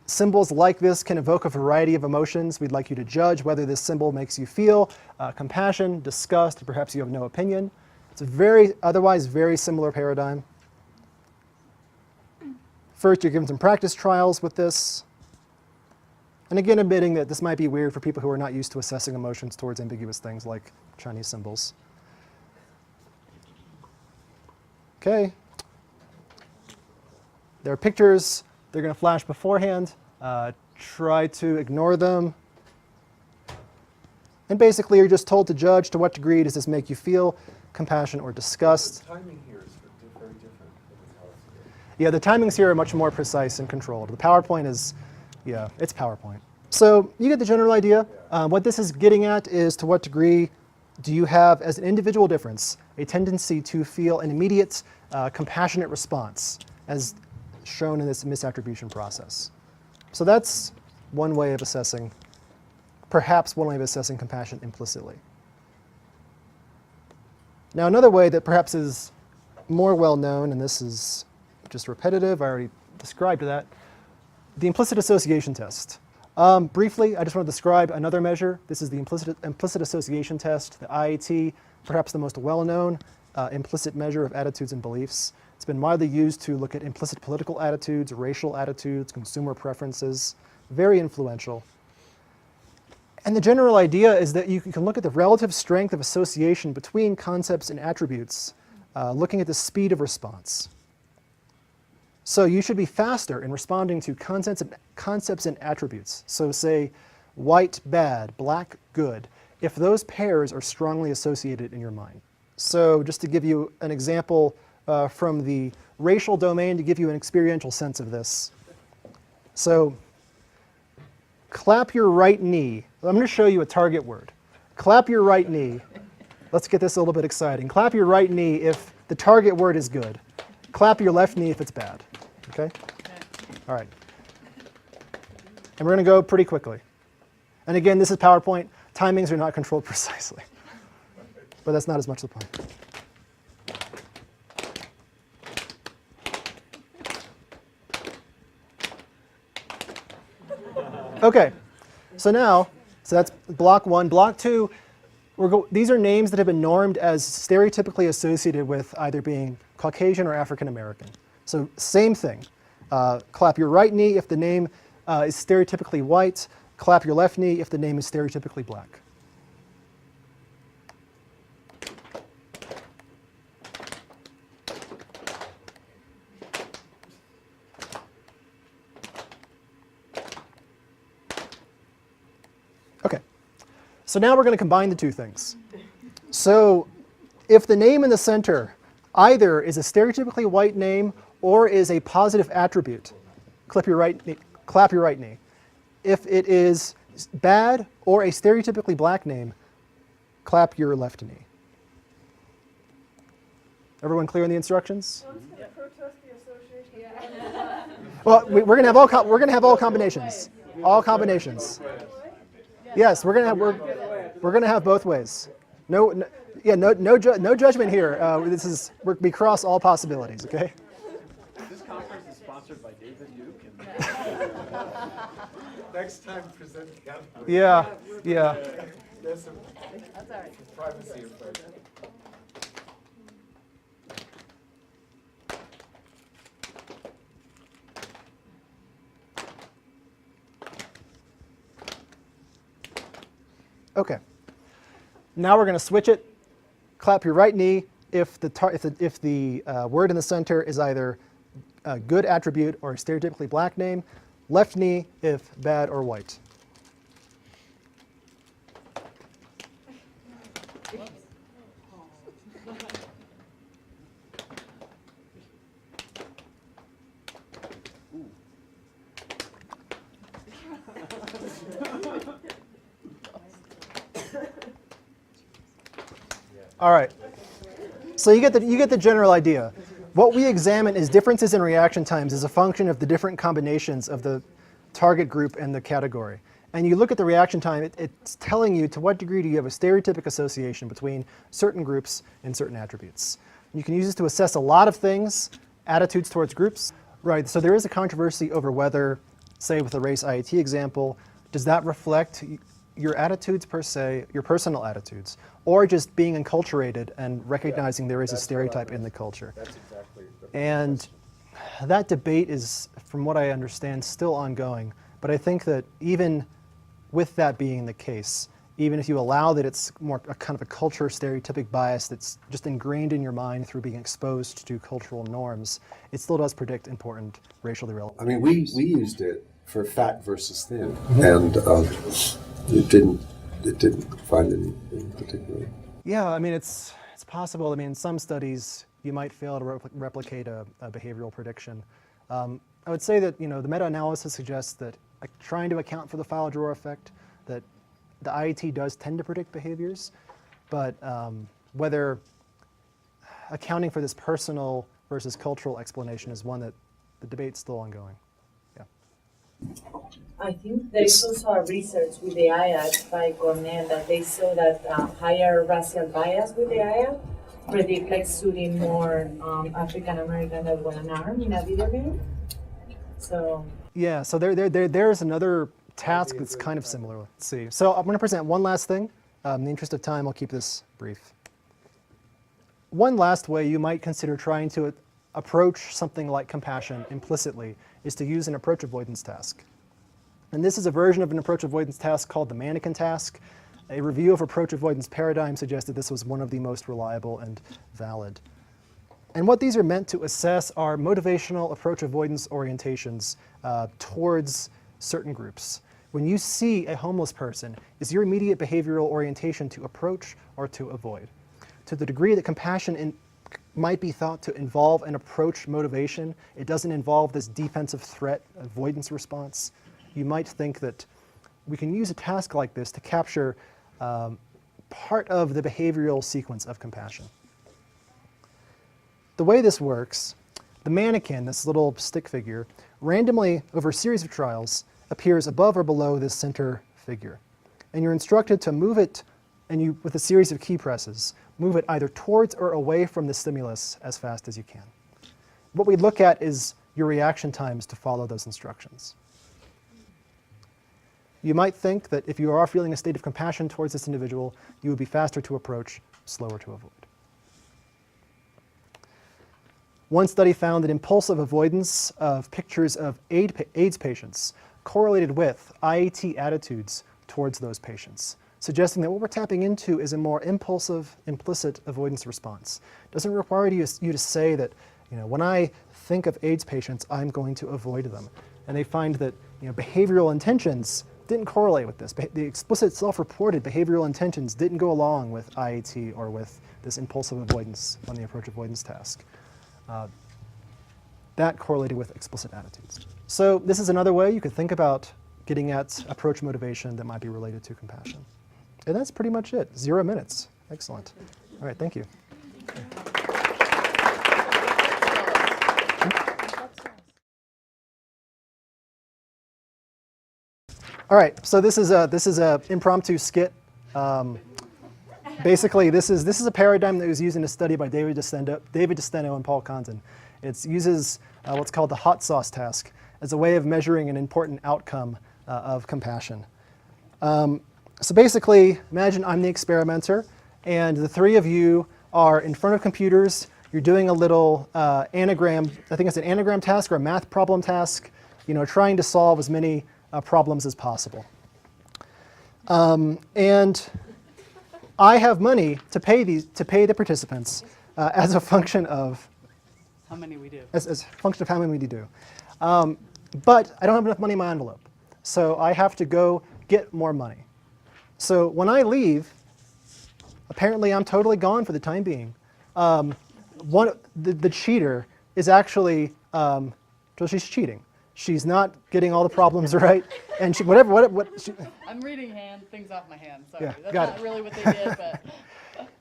symbols like this can evoke a variety of emotions. We'd like you to judge whether this symbol makes you feel compassion, disgust, perhaps you have no opinion. It's a otherwise very similar paradigm. First, you're given some practice trials with this. And again, admitting that this might be weird for people who are not used to assessing emotions towards ambiguous things like Chinese symbols. Okay. There are pictures. They're going to flash beforehand. Try to ignore them. And basically, you're just told to judge to what degree does this make you feel compassion or disgust. The timing here is very different than the PowerPoint. Yeah, the timings here are much more precise and controlled. The PowerPoint is, yeah, it's PowerPoint. So you get the general idea. What this is getting at is to what degree do you have, as an individual difference, a tendency to feel an immediate compassionate response, as shown in this misattribution process. So that's one way of assessing, perhaps one way of assessing compassion implicitly. Now another way that perhaps is more well known, and this is just repetitive, I already described that, the implicit association test. Briefly, I just want to describe another measure. This is the implicit association test, the IAT, perhaps the most well-known implicit measure of attitudes and beliefs. It's been widely used to look at implicit political attitudes, racial attitudes, consumer preferences, very influential. And the general idea is that you can look at the relative strength of association between concepts and attributes, looking at the speed of response. So you should be faster in responding to concepts and attributes. So say white, bad, black, good, if those pairs are strongly associated in your mind. So just to give you an example from the racial domain to give you an experiential sense of this. So clap your right knee. I'm going to show you a target word. Clap your right knee. Let's get this a little bit exciting. Clap your right knee if the target word is good. Clap your left knee if it's bad. Okay? All right. And we're going to go pretty quickly. And again, this is PowerPoint. Timings are not controlled precisely. But that's not as much the point. Okay. So now, So that's block 1. Block 2, these are names that have been normed as stereotypically associated with either being Caucasian or African American. So same thing. Clap your right knee if the name is stereotypically white. Clap your left knee if the name is stereotypically black. Okay, so now we're going to combine the two things. So if the name in the center either is a stereotypically white name or is a positive attribute, clap your right knee. If it is bad or a stereotypically black name, clap your left knee. Everyone clear on the instructions? Well, we're going to have all combinations. All combinations. Yes, we're going to have both ways. No judgment here. We cross all possibilities. Okay. This conference is sponsored by David Duke. Next time, present the output. Yeah. There's some privacy affairs. Okay. Now we're going to switch it. Clap your right knee if the word in the center is either a good attribute or a stereotypically black name. Left knee if bad or white. All right. So you get the general idea. What we examine is differences in reaction times as a function of the different combinations of the target group and the category. And you look at the reaction time, it's telling you to what degree do you have a stereotypic association between certain groups and certain attributes. You can use this to assess a lot of things, attitudes towards groups. Right, so there is a controversy over whether, say with the race IAT example, does that reflect your attitudes per se, your personal attitudes, or just being enculturated and recognizing there is a stereotype in the culture. That's exactly and that debate is, from what I understand, still ongoing. But I think that even with that being the case, even if you allow that it's more a kind of a culture stereotypic bias that's just ingrained in your mind through being exposed to cultural norms, it still does predict important racially relevant. I mean, we used it for fat versus thin, and it didn't find anything particularly. Yeah, I mean, it's possible. I mean, in some studies, you might fail to replicate a behavioral prediction. I would say that, the meta-analysis suggests that trying to account for the file drawer effect, that the IAT does tend to predict behaviors, but whether accounting for this personal versus cultural explanation is one that the debate's still ongoing. I think there is also a research with the IAT by Cornell that they saw that higher racial bias with the IAT predict like shooting more African American than with an arm in a video game. So yeah, so there's another task that's kind of similar. Let's see. So I'm going to present one last thing. In the interest of time, I'll keep this brief. One last way you might consider trying to approach something like compassion implicitly is to use an approach avoidance task. And this is a version of an approach avoidance task called the mannequin task. A review of approach avoidance paradigm suggested this was one of the most reliable and valid. And what these are meant to assess are motivational approach avoidance orientations towards certain groups. When you see a homeless person, is your immediate behavioral orientation to approach or to avoid? To the degree that compassion might be thought to involve an approach motivation, it doesn't involve this defensive threat avoidance response. You might think that we can use a task like this to capture part of the behavioral sequence of compassion. The way this works, the mannequin, this little stick figure, randomly over a series of trials appears above or below this center figure. And you're instructed to move it, and you, with a series of key presses, move it either towards or away from the stimulus as fast as you can. What we look at is your reaction times to follow those instructions. you might think that if you are feeling a state of compassion towards this individual, you would be faster to approach, slower to avoid. One study found that impulsive avoidance of pictures of AIDS patients correlated with IAT attitudes towards those patients, suggesting that what we're tapping into is a more impulsive, implicit avoidance response. It doesn't require you to say that, when I think of AIDS patients, I'm going to avoid them. And they find that behavioral intentions didn't correlate with this. The explicit self-reported behavioral intentions didn't go along with IAT or with this impulsive avoidance on the approach avoidance task. That correlated with explicit attitudes. So this is another way you could think about getting at approach motivation that might be related to compassion. And that's pretty much it. 0 minutes. Excellent. All right, thank you. All right, so this is a impromptu skit. Basically, this is a paradigm that was used in a study by David DeSteno and Paul Condon. It uses what's called the hot sauce task as a way of measuring an important outcome of compassion. So basically, imagine I'm the experimenter, and the three of you are in front of computers. You're doing a little anagram. I think it's an anagram task or a math problem task. Trying to solve as many problems as possible. And I have money to pay the participants as a function of how many we do. As a function of how many we do. But I don't have enough money in my envelope, so I have to go get more money. So when I leave, apparently I'm totally gone for the time being. The cheater is actually, so she's cheating. She's not getting all the problems right, and she I'm reading things off my hand. Sorry, Yeah, that's got not it. really what they did, but.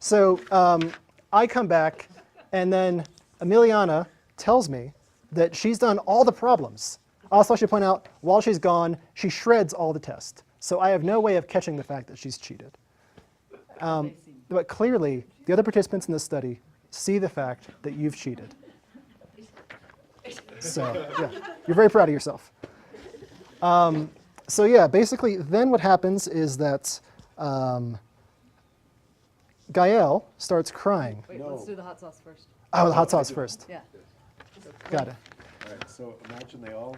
So I come back, and then Emiliana tells me that she's done all the problems. Also, I should point out, while she's gone, she shreds all the tests. So I have no way of catching the fact that she's cheated. But clearly, the other participants in this study see the fact that you've cheated. So yeah, you're very proud of yourself. So yeah, basically, then what happens is that Gael starts crying. Wait, let's do the hot sauce first. Oh, the hot sauce first. Yeah. Got it. All right, so imagine they all.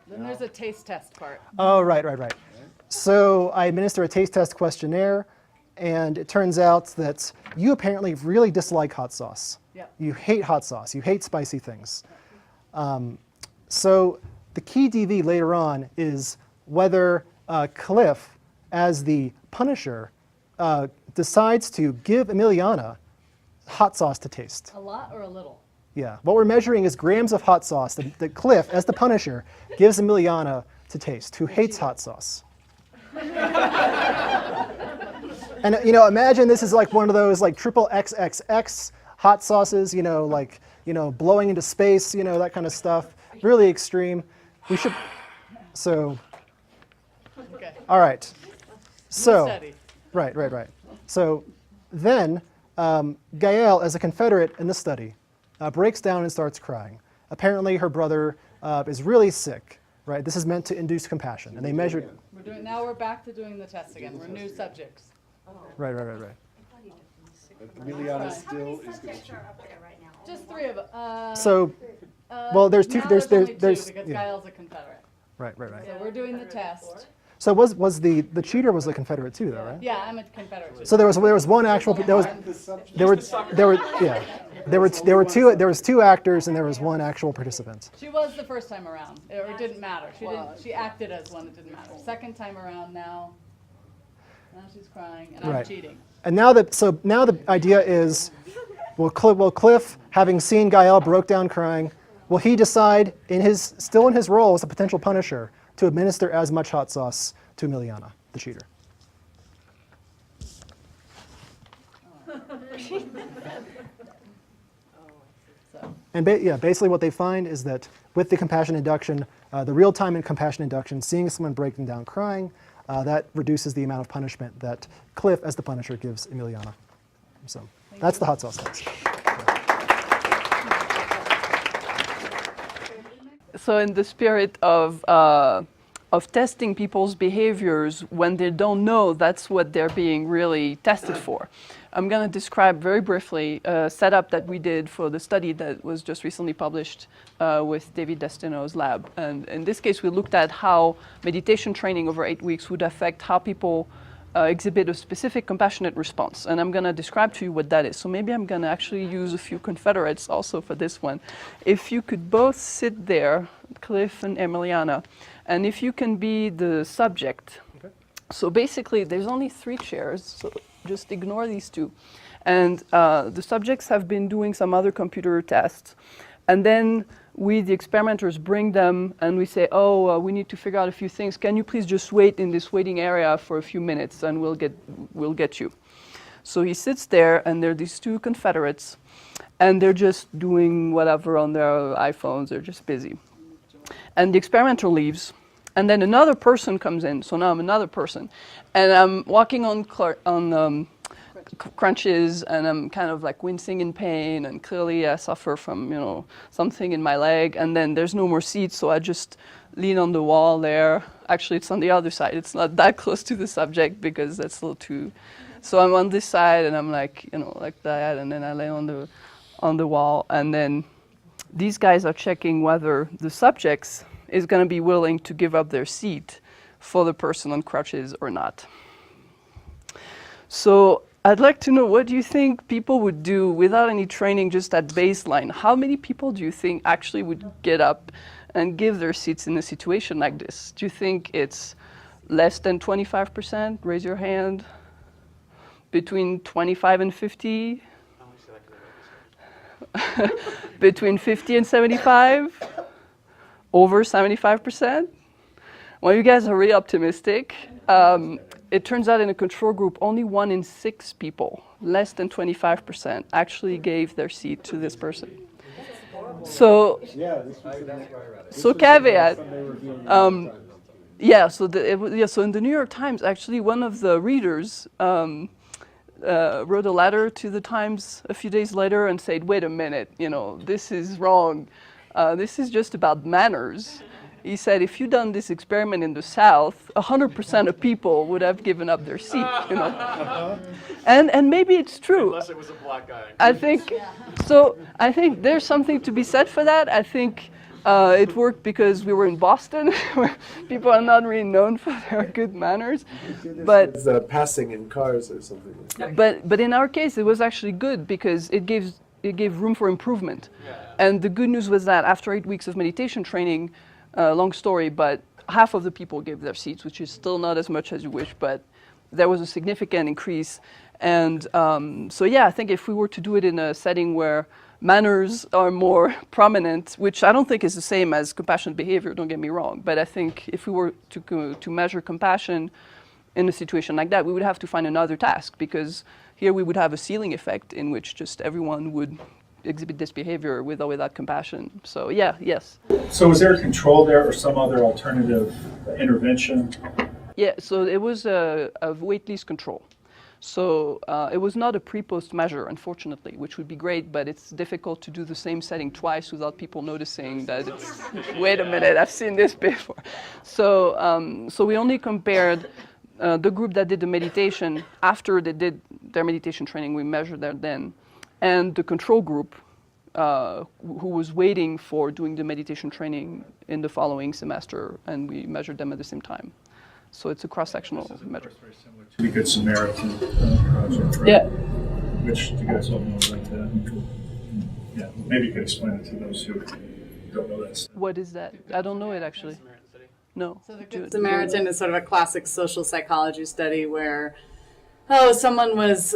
Then there's a taste test part. Oh, right. So I administer a taste test questionnaire, and it turns out that you apparently really dislike hot sauce. Yep. You hate hot sauce. You hate spicy things. So the key DV later on is whether Cliff, as the punisher, decides to give Emiliana hot sauce to taste. A lot or a little? Yeah, what we're measuring is grams of hot sauce that Cliff, as the punisher, gives Emiliana to taste, who hates hot sauce. And imagine this is like one of those like triple XXX hot sauces, blowing into space, that kind of stuff. Really extreme. We should. So. Okay. All right. So. Study. Right. So then Gael, as a Confederate in the study, breaks down and starts crying. Apparently, her brother is really sick. Right. This is meant to induce compassion, and they measured. Now we're back to doing the test again. We're new subjects. Right. Emiliana still is going to cheat. Just three of us. So, well, there's two. Now There's only two because yeah. Gael's a Confederate. Right. So we're doing the test. So was the cheater was a Confederate too, though, right? Yeah, I'm a Confederate too. So there was one actual. There was two actors and there was one actual participant. She was the first time around. It didn't matter. She acted as one. It didn't matter. Second time around now she's crying and I'm cheating. And now the idea is, will Cliff, having seen Gael broke down crying, will he decide still in his role as a potential punisher to administer as much hot sauce to Emiliana, the cheater? And basically what they find is that with the compassion induction, the real-time and compassion induction, seeing someone breaking down crying, that reduces the amount of punishment that Cliff, as the punisher, gives Emiliana. So that's the hot sauce test. So in the spirit of of testing people's behaviors when they don't know that's what they're being really tested for. I'm going to describe very briefly a setup that we did for the study that was just recently published with David Destino's lab. And in this case, we looked at how meditation training over 8 weeks would affect how people exhibit a specific compassionate response. And I'm going to describe to you what that is. So maybe I'm going to actually use a few Confederates also for this one. If you could both sit there, Cliff and Emiliana, and if you can be the subject. Okay. So basically, there's only 3 chairs, so just ignore these 2. And the subjects have been doing some other computer tests. And then we, the experimenters, bring them and we say, we need to figure out a few things. Can you please just wait in this waiting area for a few minutes and we'll get you. So he sits there and there are these 2 Confederates and they're just doing whatever on their iPhones. They're just busy. And the experimenter leaves, and then another person comes in. So now I'm another person, and I'm walking on crunches, and I'm kind of like wincing in pain, and clearly I suffer from something in my leg. And then there's no more seats, so I just lean on the wall there. Actually, it's on the other side. It's not that close to the subject because that's a little too. So I'm on this side, and I'm like like that, and then I lay on the wall, and then these guys are checking whether the subjects is going to be willing to give up their seat for the person on crutches or not. So I'd like to know, what do you think people would do without any training, just at baseline? How many people do you think actually would get up and give their seats in a situation like this? Do you think it's less than 25%? Raise your hand. Between 25 and 50? Between 50 and 75? Over 75%? Well, you guys are really optimistic. It turns out in a control group, only 1 in 6 people, less than 25%, actually gave their seat to this person. So caveat. So in the New York Times, actually, one of the readers wrote a letter to the Times a few days later and said, wait a minute, this is wrong. This is just about manners. He said, if you'd done this experiment in the South, 100% of people would have given up their seat, And maybe it's true. Unless it was a black guy. I think there's something to be said for that. I think it worked because we were in Boston, where people are not really known for their good manners. But it's passing in cars or something like that. But in our case, it was actually good because it gave room for improvement. Yeah. And the good news was that after 8 weeks of meditation training, long story, but half of the people gave their seats, which is still not as much as you wish, but there was a significant increase. And I think if we were to do it in a setting where manners are more prominent, which I don't think is the same as compassionate behavior, don't get me wrong, but I think if we were to measure compassion in a situation like that, we would have to find another task, because here we would have a ceiling effect in which just everyone would exhibit this behavior with or without compassion. So yes. So was there a control there or some other alternative intervention? Yeah, so it was a wait-list control. So it was not a pre-post measure, unfortunately, which would be great, but it's difficult to do the same setting twice without people noticing that it's, wait a minute, I've seen this before. So we only compared the group that did the meditation after they did their meditation training, we measured that then, and the control group who was waiting for doing the meditation training in the following semester, and we measured them at the same time. So it's a cross-sectional measure. Very similar to the Good Samaritan project, right? Yeah. Which you guys all know like that. Yeah, maybe you could explain it to those who don't know that. What is that? I don't know it actually. No. So the Good Samaritan is sort of a classic social psychology study where someone was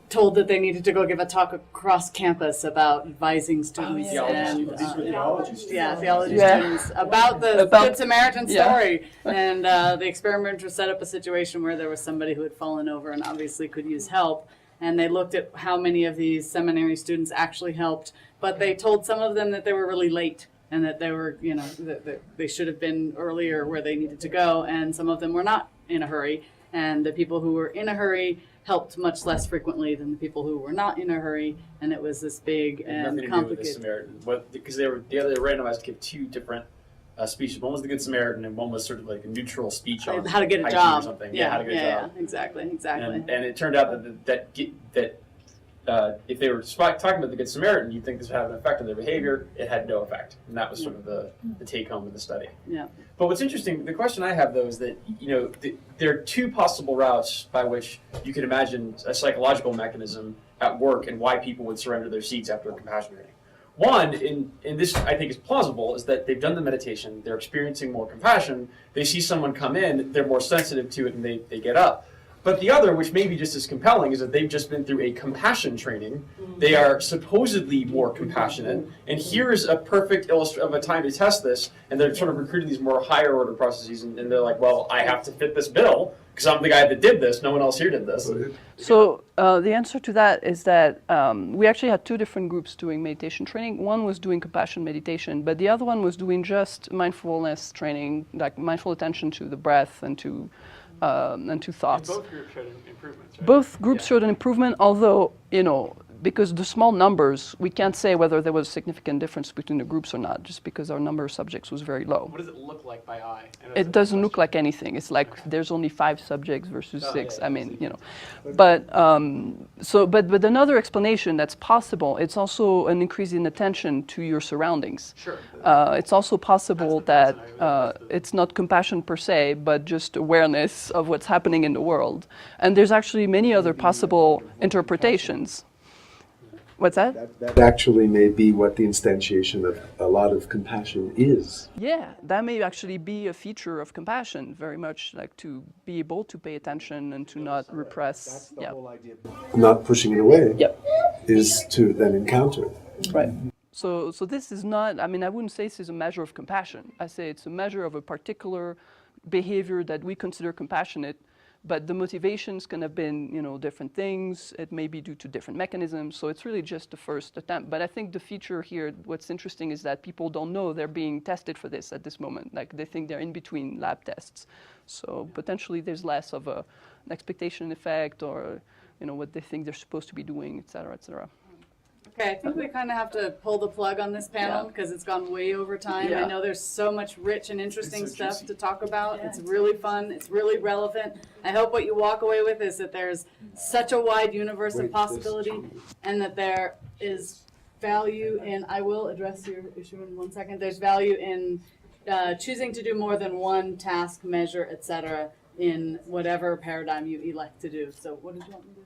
told that they needed to go give a talk across campus about advising students theology students about the Good Samaritan story. And the experimenter set up a situation where there was somebody who had fallen over and obviously could use help. And they looked at how many of these seminary students actually helped, but they told some of them that they were really late and that they were, that they should have been earlier where they needed to go, and some of them were not in a hurry. And the people who were in a hurry helped much less frequently than the people who were not in a hurry, and it was this big and complicated. Because they were randomized to give two different speeches. One was the Good Samaritan, and one was sort of like a neutral speech on How to get a hygiene job. or something. Yeah, how to get a job. Yeah, exactly. And it turned out that if they were talking about the Good Samaritan, you'd think this would have an effect on their behavior. It had no effect, and that was sort of the take home of the study. Yeah. But what's interesting, the question I have though is that there are two possible routes by which you could imagine a psychological mechanism at work and why people would surrender their seats after a compassion training. One, and this I think is plausible, is that they've done the meditation, they're experiencing more compassion, they see someone come in, they're more sensitive to it, and they get up. But the other, which may be just as compelling, is that they've just been through a compassion training. They are supposedly more compassionate, and here is a perfect illustration of a time to test this, and they're sort of recruiting these more higher order processes, and they're like, well, I have to fit this bill, because I'm the guy that did this, no one else here did this. So the answer to that is that we actually had two different groups doing meditation training. One was doing compassion meditation, but the other one was doing just mindfulness training, like mindful attention to the breath and to thoughts. And both groups showed improvements, right? Both groups showed an improvement, although, because the small numbers, we can't say whether there was a significant difference between the groups or not, just because our number of subjects was very low. What does it look like by eye? It doesn't look like anything. It's like there's only 5 subjects versus 6. I mean, But but another explanation that's possible, it's also an increase in attention to your surroundings. Sure. It's also possible that it's not compassion per se, but just awareness of what's happening in the world. And there's actually many other possible interpretations. What's that? That actually may be what the instantiation of a lot of compassion is. Yeah, that may actually be a feature of compassion, very much like to be able to pay attention and to not repress. That's the whole idea. Not pushing it away is to then encounter it. Right. So this is not, I wouldn't say this is a measure of compassion. I say it's a measure of a particular behavior that we consider compassionate, but the motivations can have been, different things. It may be due to different mechanisms. So it's really just the first attempt. But I think the feature here, what's interesting is that people don't know they're being tested for this at this moment. Like they think they're in between lab tests. So potentially there's less of an expectation effect or, what they think they're supposed to be doing, et cetera, et cetera. Okay, I think we kind of have to pull the plug on this panel because it's gone way over time. Yeah. I know there's so much rich and interesting stuff to talk about. It's really fun. It's really relevant. I hope what you walk away with is that there's such a wide universe of possibility and that there is value in, I will address your issue in 1 second, there's value in choosing to do more than one task, measure, et cetera, in whatever paradigm you elect to do. So what did you want me to do?